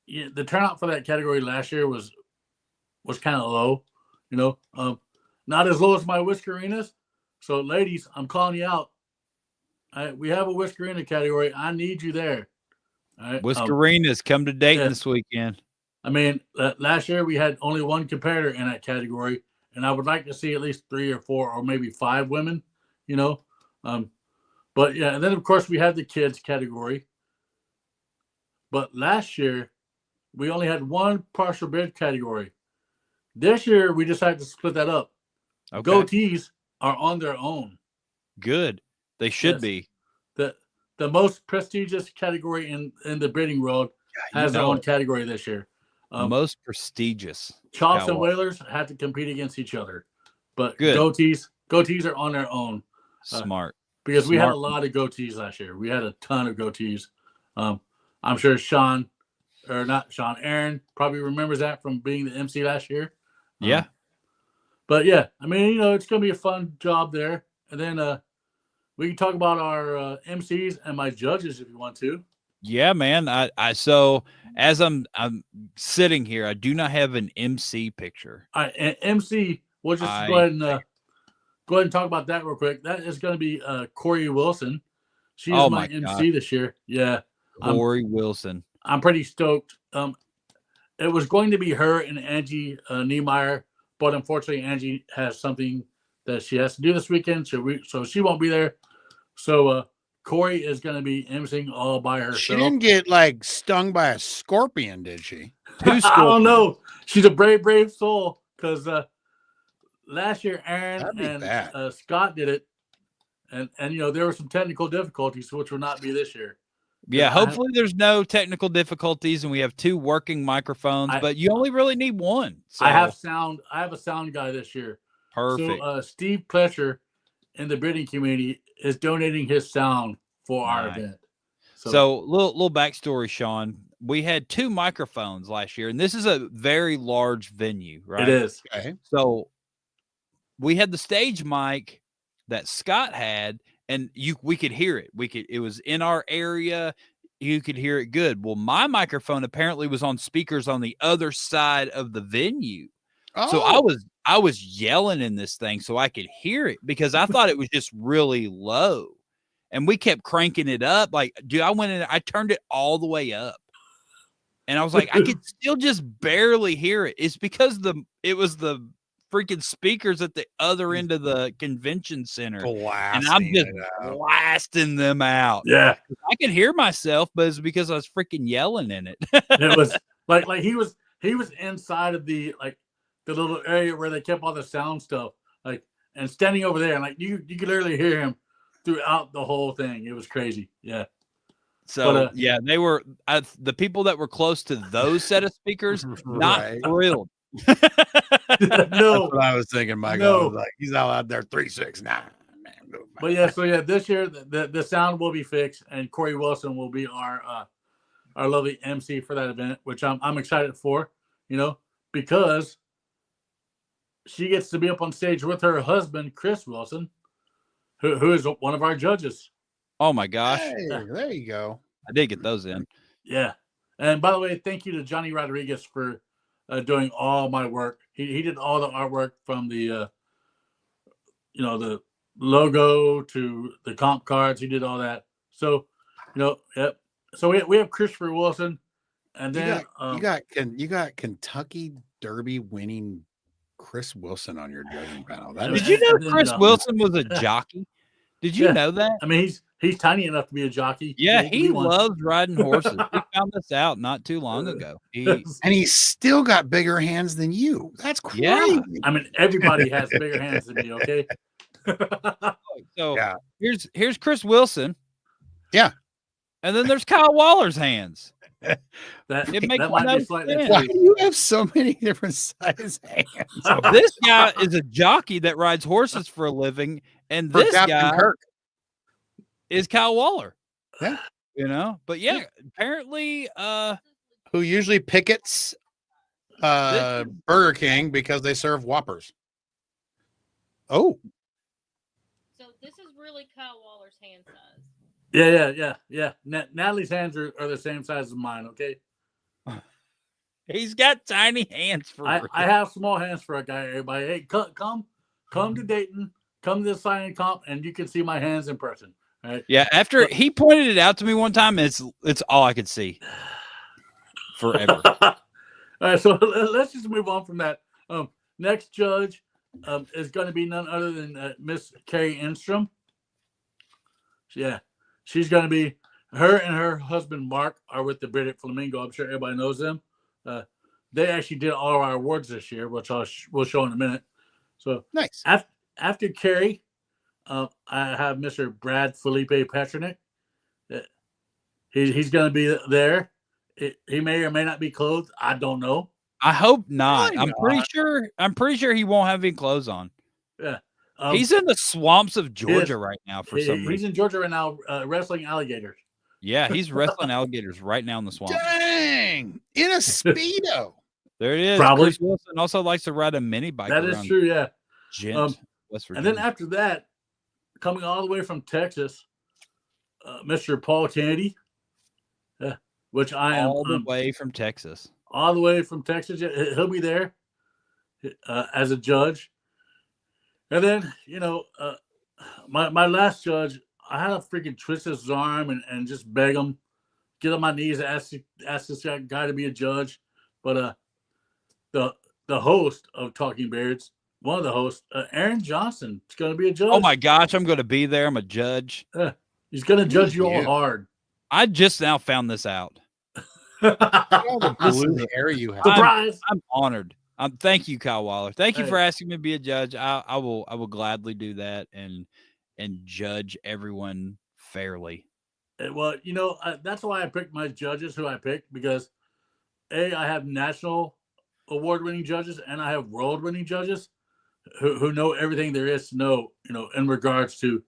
the turnout for that category last year was kind of low, you know, not as low as my Whiskerinas. So ladies, I'm calling you out. We have a Whiskerina category. I need you there. All right? Whiskerinas come to Dayton this weekend. I mean, last year we had only one competitor in that category, and I would like to see at least 3 or 4 or maybe 5 women, you know. But yeah, and then of course we had the kids category. But last year, we only had one partial beard category. This year, we decided to split that up. Okay. Goatees are on their own. Good. They should be. The most prestigious category in the bearding world has their own category this year. Most prestigious. Chops and whalers have to compete against each other. But goatees are on their own. Smart. because we had a lot of goatees last year. We had a ton of goatees. I'm sure Aaron probably remembers that from being the MC last year. Yeah. But yeah, I mean, it's going to be a fun job there. And then we can talk about our MCs and my judges if you want to. Yeah, man. So as I'm sitting here, I do not have an MC picture. All right, MC. We'll just go ahead and talk about that real quick. That is going to be Corey Wilson. She is my MC this year. Yeah, Corey Wilson. I'm pretty stoked. It was going to be her and Angie Niemeyer, but unfortunately, Angie has something that she has to do this weekend, so she won't be there. So Corey is going to be emceeing all by herself. She didn't get stung by a scorpion, did she? I don't know. She's a brave soul because last year Aaron and Scott did it, and there were some technical difficulties, which will not be this year. Yeah, hopefully there's no technical difficulties, and we have 2 working microphones, but you only really need one. So. I have a sound guy this year. Perfect. So Steve Pletcher in the bidding community is donating his sound for our event. So little backstory, Sean. We had 2 microphones last year, and this is a very large venue, right? It is. Okay. So we had the stage mic that Scott had, and we could hear it. It was in our area. You could hear it good. Well, my microphone apparently was on speakers on the other side of the venue. Oh. So I was yelling in this thing so I could hear it because I thought it was just really low. And we kept cranking it up. Dude, I went in, I turned it all the way up. And I was like, I could still just barely hear it. It's because it was the freaking speakers at the other end of the convention center. And I'm just blasting them out. Yeah. I could hear myself, but it's because I was freaking yelling in it. It was like he was inside of the little area where they kept all the sound stuff, and standing over there, and you could literally hear him throughout the whole thing. It was crazy. Yeah. So they were the people that were close to those set of speakers, not thrilled. No, that's what I was thinking, Michael. No. I was like, he's out there 369. But yeah, this year the sound will be fixed, and Corey Wilson will be our lovely MC for that event, which I'm excited for, because she gets to be up on stage with her husband, Chris Wilson, who is one of our judges. Oh my gosh. Hey, there you go. I did get those in. Yeah. And by the way, thank you to Johnny Rodriguez for doing all my work. He did all the artwork from the the logo to the comp cards. He did all that. So, yep. So we have Christopher Wilson, and then you got Kentucky Derby winning Chris Wilson on your judging panel. Did you know Chris Wilson was a jockey? Did you know that? I mean, he's tiny enough to be a jockey. Yeah, he loves riding horses. We found this out not too long ago. And he's still got bigger hands than you. That's crazy. Yeah. I mean, everybody has bigger hands than me, okay? So here's Chris Wilson. Yeah. And then there's Kyle Waller's hands. That makes might be slightly sense. Why do you have so many different size hands? This guy is a jockey that rides horses for a living, and this guy is Kyle Waller. Yeah. But apparently who usually pickets Burger King because they serve Whoppers. Oh. So this is really Kyle Waller's hand size. Yeah. Natalie's hands are the same size as mine, okay? He's got tiny hands for I have small hands for a guy, everybody. Hey, come to Dayton, come to the Cyan Comp, and you can see my hands in person. Right? Yeah, after he pointed it out to me one time, it's all I could see forever. All right, so let's just move on from that. Next judge is going to be none other than Miss Carrie Enstrom. Yeah. She's going to be, her and her husband, Mark, are with the British Flamingo. I'm sure everybody knows them. They actually did all of our awards this year, which we'll show in a minute. So nice. After Carrie, I have Mr. Brad Felipe Patrick. He's going to be there. He may or may not be clothed. I don't know. I hope not. I'm pretty sure he won't have any clothes on. Yeah. He's in the swamps of Georgia right now for some reason. He's in Georgia right now, wrestling alligators. Yeah, he's wrestling alligators right now in the swamp. Dang, in a Speedo. There it is. Probably. Chris Wilson also likes to ride a mini bike. That is true, yeah. Gent, West Virginia. And then after that, coming all the way from Texas, Mr. Paul Kennedy, which I am all the way from Texas. All the way from Texas. He'll be there as a judge. And then, my last judge, I had to freaking twist his arm and just beg him, get on my knees, ask this guy to be a judge. But the host of Talking Beards, one of the hosts, Aaron Johnson, is going to be a judge. Oh my gosh, I'm going to be there. I'm a judge. He's going to judge you all hard. I just now found this out. All the blue hair you have. Surprise! I'm honored. Thank you, Kyle Waller. Thank you for asking me to be a judge. I will gladly do that and judge everyone fairly. Well, that's why I picked my judges who I picked, because I have national award-winning judges and I have world-winning judges who know everything there is to know, in regards to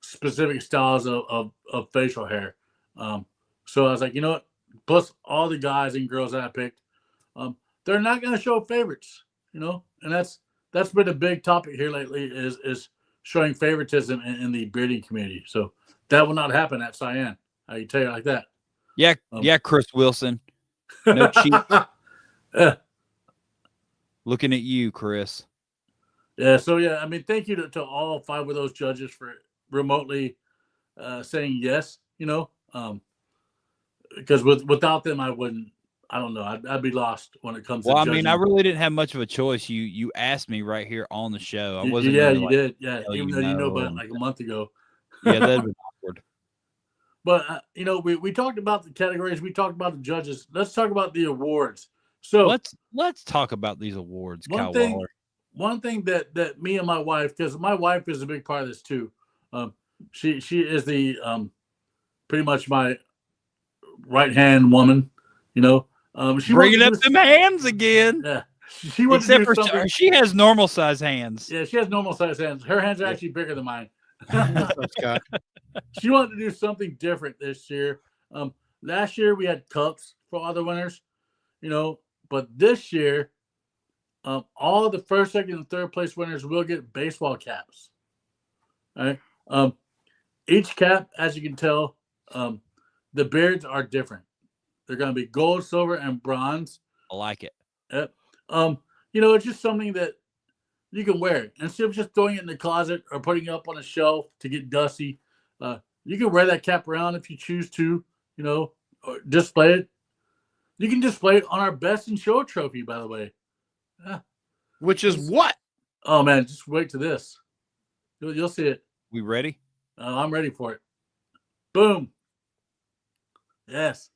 specific styles of facial hair. So I was like, you know what? Plus all the guys and girls that I picked, they're not going to show favorites, and that's been a big topic here lately is showing favoritism in the bearding community. So that will not happen at Cyan. I can tell you like that. Yeah, Chris Wilson. No cheat. Looking at you, Chris. Yeah, so yeah, I mean, thank you to all 5 of those judges for remotely saying yes, because without them, I don't know, I'd be lost when it comes to judging. I mean, I really didn't have much of a choice. You asked me right here on the show. I wasn't. Yeah, really you did. Yeah, even though about it like a month ago. Yeah, that'd be awkward. But we talked about the categories. We talked about the judges. Let's talk about the awards. So let's talk about these awards, Kyle Waller. One thing that me and my wife, because my wife is a big part of this too. She is the pretty much my right hand woman. She bringing up them hands again. Yeah, she wants to do something. She has normal size hands. Yeah, she has normal size hands. Her hands are actually bigger than mine. Scott. She wanted to do something different this year. Last year we had cups for all the winners, but this year, all the first, second, and third place winners will get baseball caps. All right. Each cap, as you can tell, the beards are different. They're going to be gold, silver, and bronze. I like it. It's just something that you can wear. Instead of just throwing it in the closet or putting it up on a shelf to get dusty, you can wear that cap around if you choose to, or display it. You can display it on our Best in Show trophy, by the way. Which is what? Oh, man, just wait to this. You'll see it. We ready? I'm ready for it. Boom. Yes.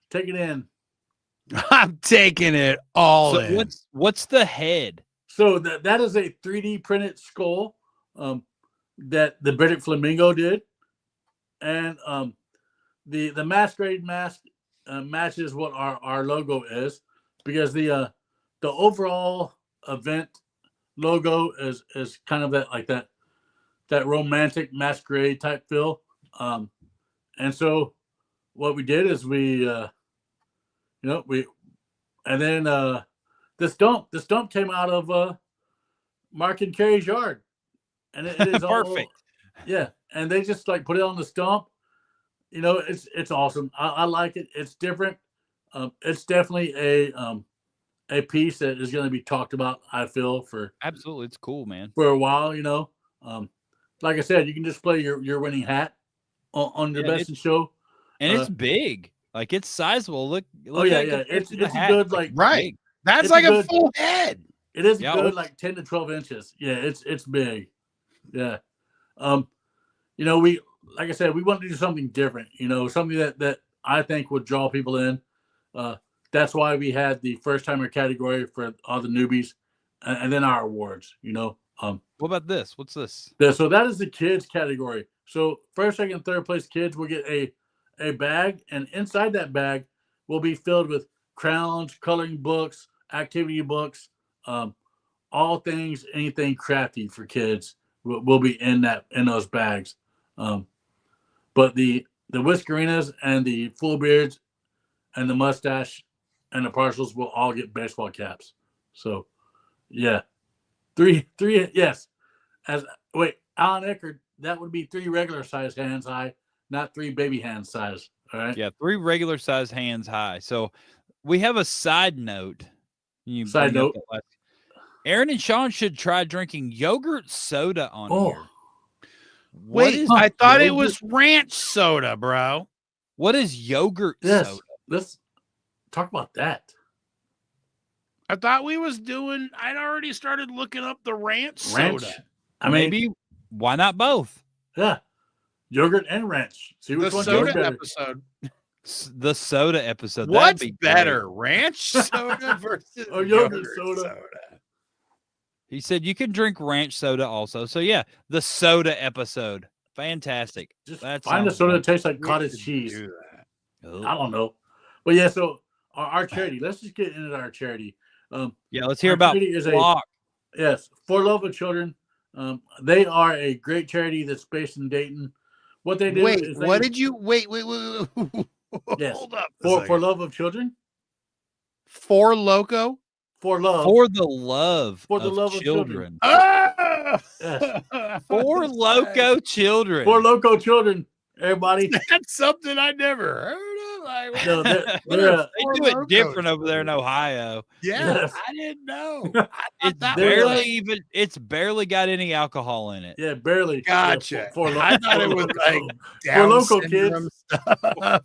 Take it in. I'm taking it all in. What's the head? So that is a 3D printed skull that the British Flamingo did. And the masquerade mask matches what our logo is, because the overall event logo is kind of that romantic masquerade type feel. And so what we did is this dump came out of Mark and Carrie's yard, and it is perfect. Yeah, and they just put it on the stump. It's awesome. I like it. It's different. It's definitely a piece that is going to be talked about, I feel, for absolutely. It's cool, man. For a while, like I said, you can display your winning hat on your Best in Show, and it's big. It's sizable. Look yeah. It's a good right. That's like a full head. It is good, 10 to 12 inches. Yeah, it's big. Yeah. We, like I said, we want to do something different. Something that I think would draw people in. That's why we had the first timer category for all the newbies, and then our awards. What about this? What's this? So that is the kids category. So first, second, and third place kids will get a bag, and inside that bag will be filled with crowns, coloring books, activity books, all things, anything crafty for kids will be in those bags. But the Whiskerinas and the full beards and the mustache and the partials will all get baseball caps. So, yeah, three. Yes, Alan Eckert, that would be 3 regular size hands high, not 3 baby hand size. All right. Yeah, 3 regular size hands high. So we have a side note. Side note. Aaron and Sean should try drinking yogurt soda on here. Wait, I thought it was ranch soda, bro. What is yogurt soda? Let's talk about that. I thought I'd already started looking up the ranch soda. I mean, maybe why not both? Yeah, yogurt and ranch. See which one's better. Episode. The soda episode. What's better, ranch soda versus yogurt soda? He said you can drink ranch soda also. So yeah, the soda episode. Fantastic. Just find a soda that tastes like cottage cheese. I don't know. But yeah, so our charity. Let's just get into our charity. Yeah, let's hear about FLOC. Yes, For Love of Children. They are a great charity that's based in Dayton. What they do is what did you wait. Yes. Hold up. For Love of Children? For Loco? For love. For the love of children. Yes. For Loco Children. For Loco Children, everybody. That's something I never heard of. No, they do it different over there in Ohio. Yeah, Yes. I didn't know. It's barely got any alcohol in it. Yeah, barely. Gotcha. I thought it was like For Loco kids.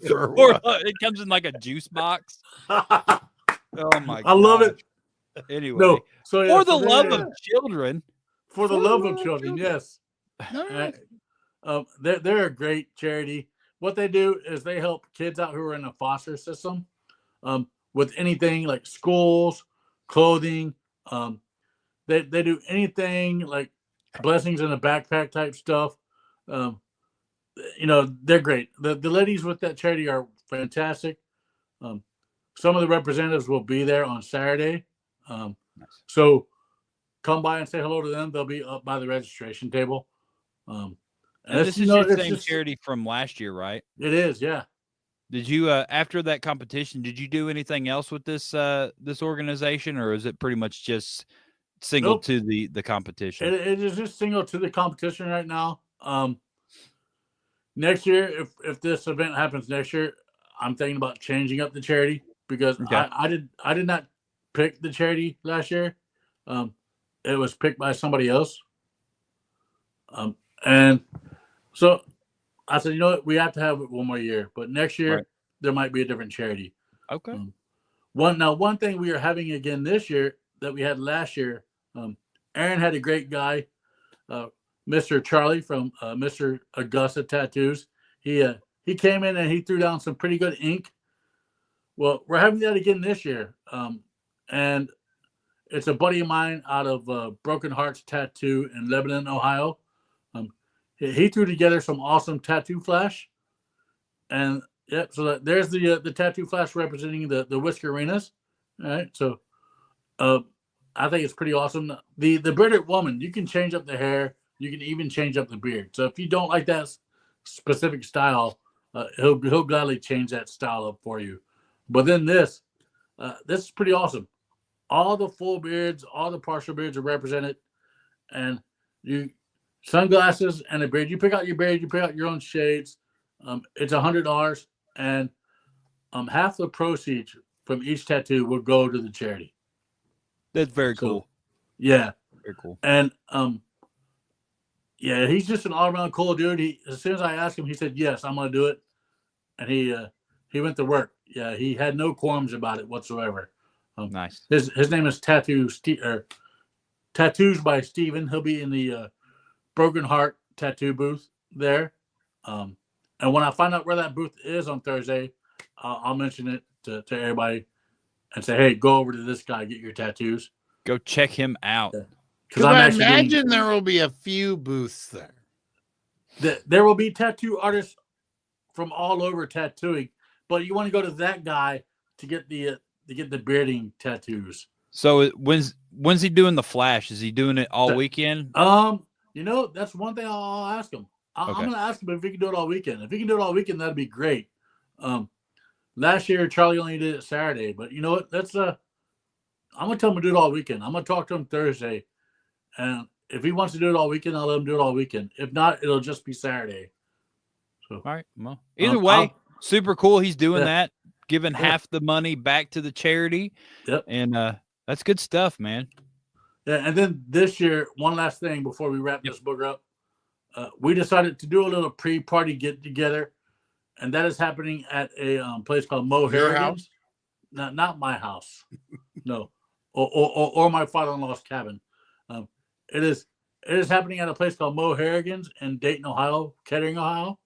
It comes in like a juice box. Oh my god. I love it. Anyway. No. So, yeah, for the love of children. For the love of children, yes. Right. They're a great charity. What they do is they help kids out who are in a foster system with anything like schools, clothing. They do anything like blessings in a backpack type stuff. They're great. The ladies with that charity are fantastic. Some of the representatives will be there on Saturday. So come by and say hello to them. They'll be up by the registration table. And this is your same charity from last year, right? It is, yeah. Did you after that competition, did you do anything else with this organization, or is it pretty much just single to the competition? It is just single to the competition right now. Next year, if this event happens next year, I'm thinking about changing up the charity because I did not pick the charity last year. It was picked by somebody else. And so I said, you know what, we have to have it one more year, but next year there might be a different charity. Okay. One thing we are having again this year that we had last year, Aaron had a great guy, Mr. Charlie from Mr. Augusta Tattoos. He came in and he threw down some pretty good ink. Well, we're having that again this year. And it's a buddy of mine out of Broken Hearts Tattoo in Lebanon, Ohio. He threw together some awesome tattoo flash. And so there's the tattoo flash representing the Whiskerinas. All right. So I think it's pretty awesome. The bearded woman, you can change up the hair. You can even change up the beard. So if you don't like that specific style, he'll gladly change that style up for you. But then this is pretty awesome. All the full beards, all the partial beards are represented, and sunglasses and a beard. You pick out your beard, you pick out your own shades. It's $100, and half the proceeds from each tattoo will go to the charity. That's very cool. Yeah, very cool. And he's just an all-around cool dude. As soon as I asked him, he said, "Yes, I'm gonna do it," and he went to work. Yeah, he had no qualms about it whatsoever. Nice. His name is Tattoos by Steven. He'll be in the Broken Heart tattoo booth there. And when I find out where that booth is on Thursday, I'll mention it to everybody and say, hey, go over to this guy, get your tattoos. Go check him out. Because I imagine there will be a few booths there. There will be tattoo artists from all over tattooing, but you want to go to that guy to get the bearding tattoos. So when when's he doing the Flash? Is he doing it all weekend? That's one thing I'll ask him. I'm Okay. going to ask him if he can do it all weekend. If he can do it all weekend, that'd be great. Last year Charlie only did it Saturday, but you know what? I'm gonna tell him to do it all weekend. I'm gonna talk to him Thursday, and if he wants to do it all weekend, I'll let him do it all weekend. If not, it'll just be Saturday. So, all right. Well, either way, super cool. He's doing that, giving half the money back to the charity. Yep. And that's good stuff, man. Yeah. And then this year, one last thing before we wrap this booger up, we decided to do a little pre-party get together, and that is happening at a place called Mo Harrigan's. Not my house, no, or my father-in-law's cabin. It is happening at a place called Mo Harrigan's in Dayton, Ohio, Kettering, Ohio.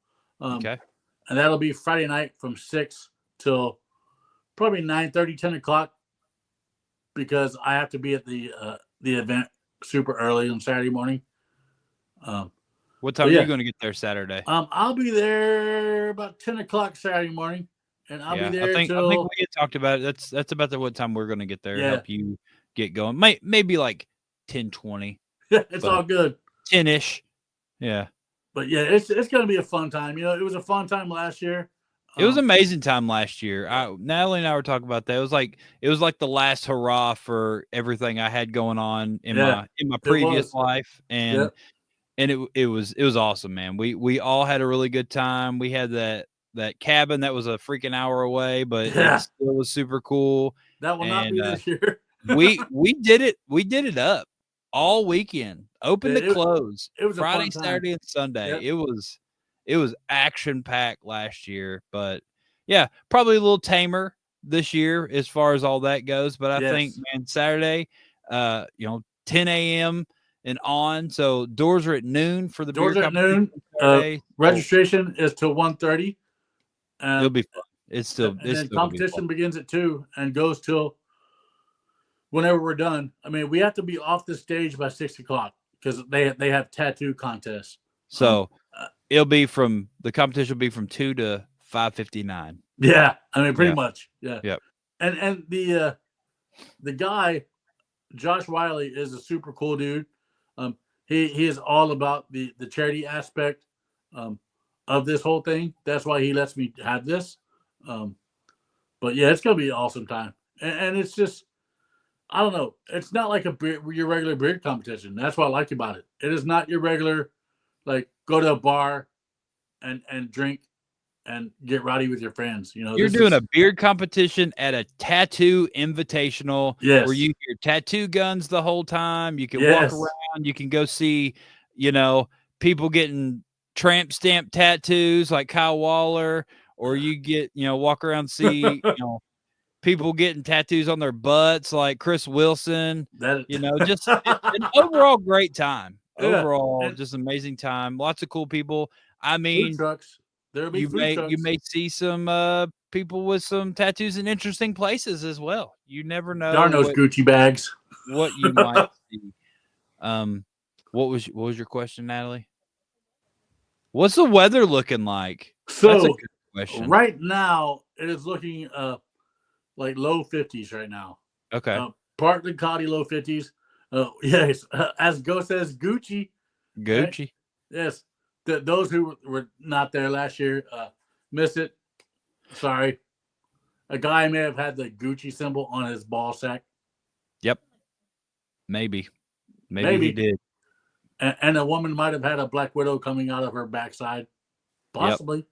Okay. And that'll be Friday night from 6 till probably 9:30, 10 o'clock, because I have to be at the event super early on Saturday morning. What time are you going to get there Saturday? I'll be there about 10 o'clock Saturday morning, and I'll be there I think till... we had talked about it. That's about what time we're going to get there. Yeah. Help you get going. Maybe like 10:20. It's all good. 10-ish. Yeah. But yeah, it's going to be a fun time. It was a fun time last year. It was an amazing time last year. Natalie and I were talking about that. It was like the last hurrah for everything I had going on in my previous life, and it was awesome, man. We all had a really good time. We had that cabin that was a freaking hour away, but it still was super cool. That will not be this year. we did it up all weekend, open to close. It was Friday, Saturday, and Sunday. Yep. It was action packed last year, but yeah, probably a little tamer this year as far as all that goes. But I think, man, Saturday, 10 a.m. and on. So doors are at noon for the doors beer at noon. Registration is till 1:30. It'll be fun. The competition begins at 2 and goes till whenever we're done. I mean, we have to be off the stage by 6 o'clock because they have tattoo contests. So the competition will be from 2 to 5:59. Yeah, I mean, pretty much. Yeah. Yep. And the guy, Josh Wiley, is a super cool dude. He is all about the charity aspect of this whole thing. That's why he lets me have this. But yeah, it's gonna be an awesome time, and it's just, I don't know. It's not like your regular beard competition. That's what I like about it. It is not your regular, like, go to a bar and drink and get rowdy with your friends. You're doing a beard competition at a tattoo invitational where you hear tattoo guns the whole time. You can walk around. You can go see, people getting tramp stamp tattoos like Kyle Waller, or you get, walk around and see, people getting tattoos on their butts like Chris Wilson. Just an overall great time. Overall, just amazing time. Lots of cool people. I mean, food trucks. There'll be food trucks. You may see some people with some tattoos in interesting places as well. You never know. Darn those Gucci bags. What you might see. What was your question, Natalie? What's the weather looking like? So that's a good question. Right now it is looking like low 50s right now. Okay. Partly cloudy, low 50s. Yes, as Go says, Gucci. Gucci. Right? Yes. Those who were not there last year missed it. Sorry. A guy may have had the Gucci symbol on his ball sack. Yep. Maybe he did. And a woman might have had a Black Widow coming out of her backside. Possibly. Yep.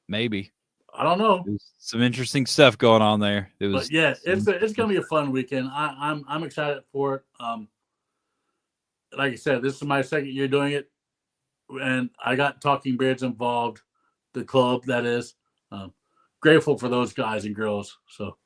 Maybe. I don't know. There's some interesting stuff going on there. But yeah, it's gonna be a fun weekend. I'm excited for it. Like I said, this is my second year doing it, and I got Talking Beards involved, the club that is. Grateful for those guys and girls. So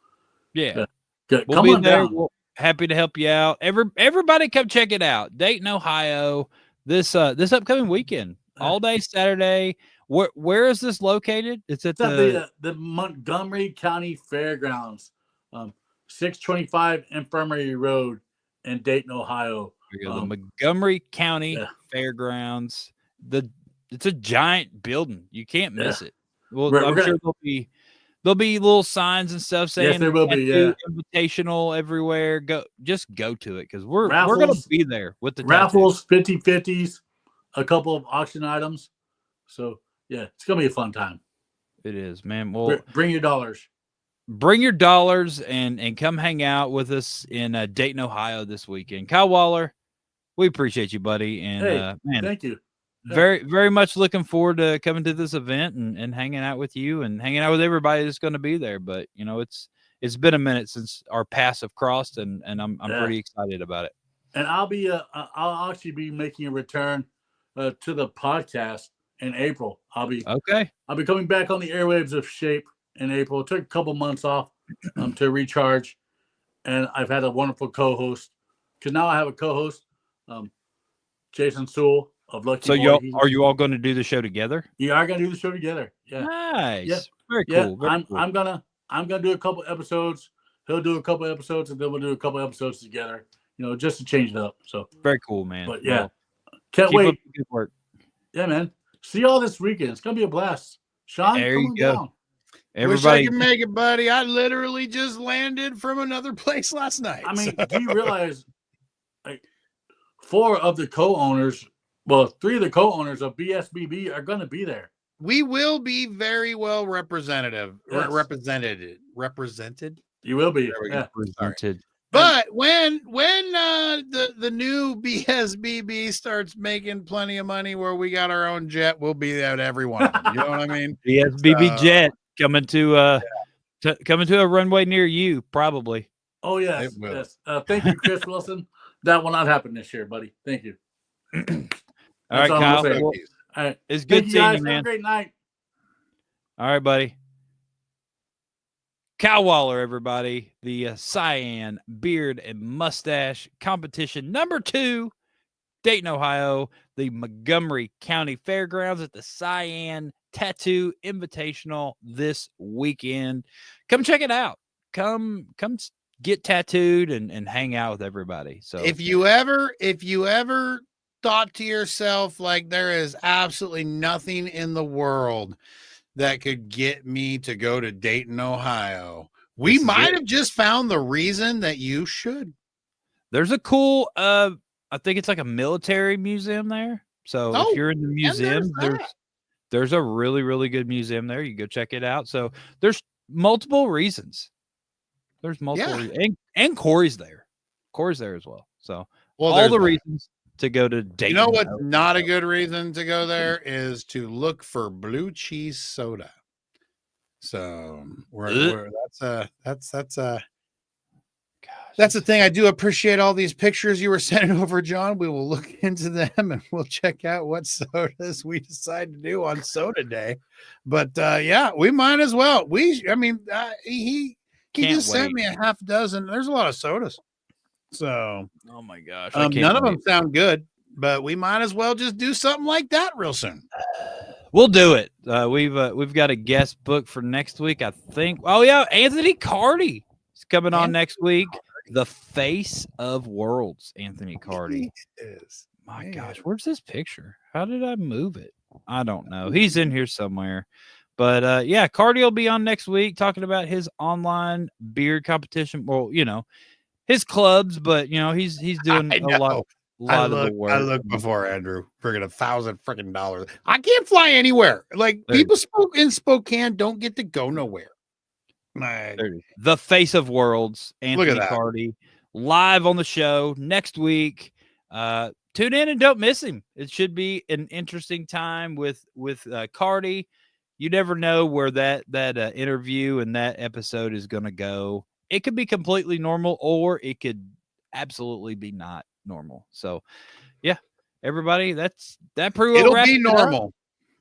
yeah. Good. We'll come be on there. down. Happy to help you out. Everybody come check it out. Dayton, Ohio. This upcoming weekend, all day Saturday. Where is this located? It's at the Montgomery County Fairgrounds, 625 Infirmary Road in Dayton, Ohio. The Montgomery County Fairgrounds. It's a giant building. You can't miss it. Well, I'm sure there'll be little signs and stuff saying Yes, there will be. Yeah, invitational everywhere. Just go to it because we're Raffles, gonna be there with the raffles, 50/50s, a couple of auction items. So yeah, it's gonna be a fun time. It is, man. Well, bring your dollars. Bring your dollars and come hang out with us in Dayton, Ohio this weekend. Kyle Waller, we appreciate you, buddy. And hey, man, thank you. Very, very much looking forward to coming to this event and hanging out with you and hanging out with everybody that's going to be there. But you know, it's been a minute since our paths have crossed, and I'm pretty excited about it. And I'll actually be making a return to the podcast in April. I'll be coming back on the airwaves of Shape in April. Took a couple months off to recharge, and I've had a wonderful co-host because now I have a co-host, Jason Sewell of Lucky So Boy. are you all going to do the show together? You are going to do the show together. Yeah. Nice. Yeah. Very cool. Yeah. Cool. I'm gonna do a couple episodes. He'll do a couple episodes, and then we'll do a couple episodes together. You know, just to change it up. So very cool, man. But yeah, well, can't wait. Good work. Yeah, man. See y'all this weekend. It's gonna be a blast. Sean, there you go. Down. Everybody, wish I could make it, buddy. I literally just landed from another place last night. I mean, do you realize, like, 4 of the co-owners, well, 3 of the co-owners of BSBB are going to be there. We will be very well represented. You will be. Yeah. Represented. But when the new BSBB starts making plenty of money where we got our own jet, we'll be at every one of them. You know what I mean? BSBB jet coming to a runway near you, probably. Oh yes, yes. Thank you, Chris Wilson. That will not happen this year, buddy. Thank you. All right, Kyle. Well, all right. It's good seeing you, man. Have a great night. All right, buddy. Kyle Waller, everybody. The Cyan Beard and Mustache Competition #2, Dayton, Ohio. The Montgomery County Fairgrounds at the Cyan Tattoo Invitational this weekend. Come check it out. Come get tattooed and hang out with everybody. So if you ever thought to yourself, like, there is absolutely nothing in the world that could get me to go to Dayton, Ohio, we might have just found the reason that you should. There's a cool I think it's like a military museum there. So if you're in the museum, there's a really, really good museum there. You go check it out. So there's multiple reasons. There's multiple reasons. And Corey's there. Corey's there as well. So all the reasons to go to Dayton. You know what's not a good reason to go there is to look for blue cheese soda. So that's the thing. I do appreciate all these pictures you were sending over, John. We will look into them and we'll check out what sodas we decide to do on soda day. But yeah, we might as well. He just sent me a half dozen. There's a lot of sodas. So, oh my gosh, none of them sound good, but we might as well just do something like that real soon. We'll do it. We've got a guest book for next week, I think. Oh yeah, Anthony Cardi is coming on next week. The face of worlds, Anthony Cardi. My gosh, where's this picture? How did I move it? I don't know. He's in here somewhere. But yeah, Cardi will be on next week talking about his online beard competition. Well, you know, his clubs, but you know, he's doing a lot of the work. I looked before, Andrew. Friggin' $1,000 I can't fly anywhere. Like, people in Spokane don't get to go nowhere. The face of worlds, Anthony Cardi, live on the show next week. Tune in and don't miss him. It should be an interesting time with Cardi. You never know where that interview and that episode is going to go. It could be completely normal, or it could absolutely be not normal. So, yeah, everybody, that it'll be normal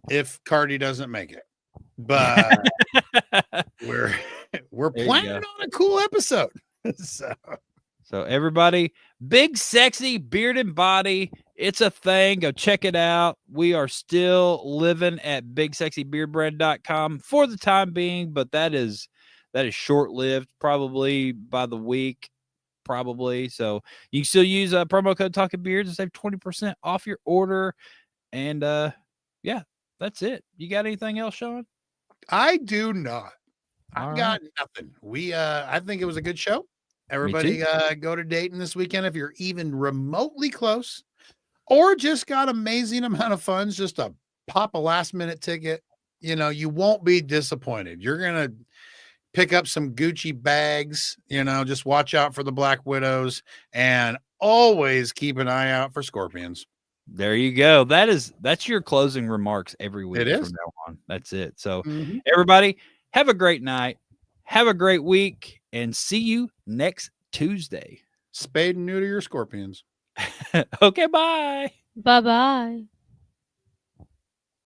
if Cardi doesn't make it. But we're planning on a cool episode. So everybody, Big Sexy Beard and Body, it's a thing. Go check it out. We are still living at bigsexybeardbrand.com for the time being, but that is short-lived, probably by the week, probably. So you can still use promo code Talking Beards and save 20% off your order. And yeah, that's it. You got anything else, Sean? I do not. I've got nothing. I think it was a good show. Everybody go to Dayton this weekend if you're even remotely close, or just got amazing amount of funds just to pop a last minute ticket. You know, you won't be disappointed. You're gonna pick up some Gucci bags. You know, just watch out for the Black Widows and always keep an eye out for scorpions. There you go. That's your closing remarks every week. It is from now on. That's it. So everybody, have a great night. Have a great week, and see you next Tuesday. Spade and neuter your scorpions. Okay, bye. Bye-bye.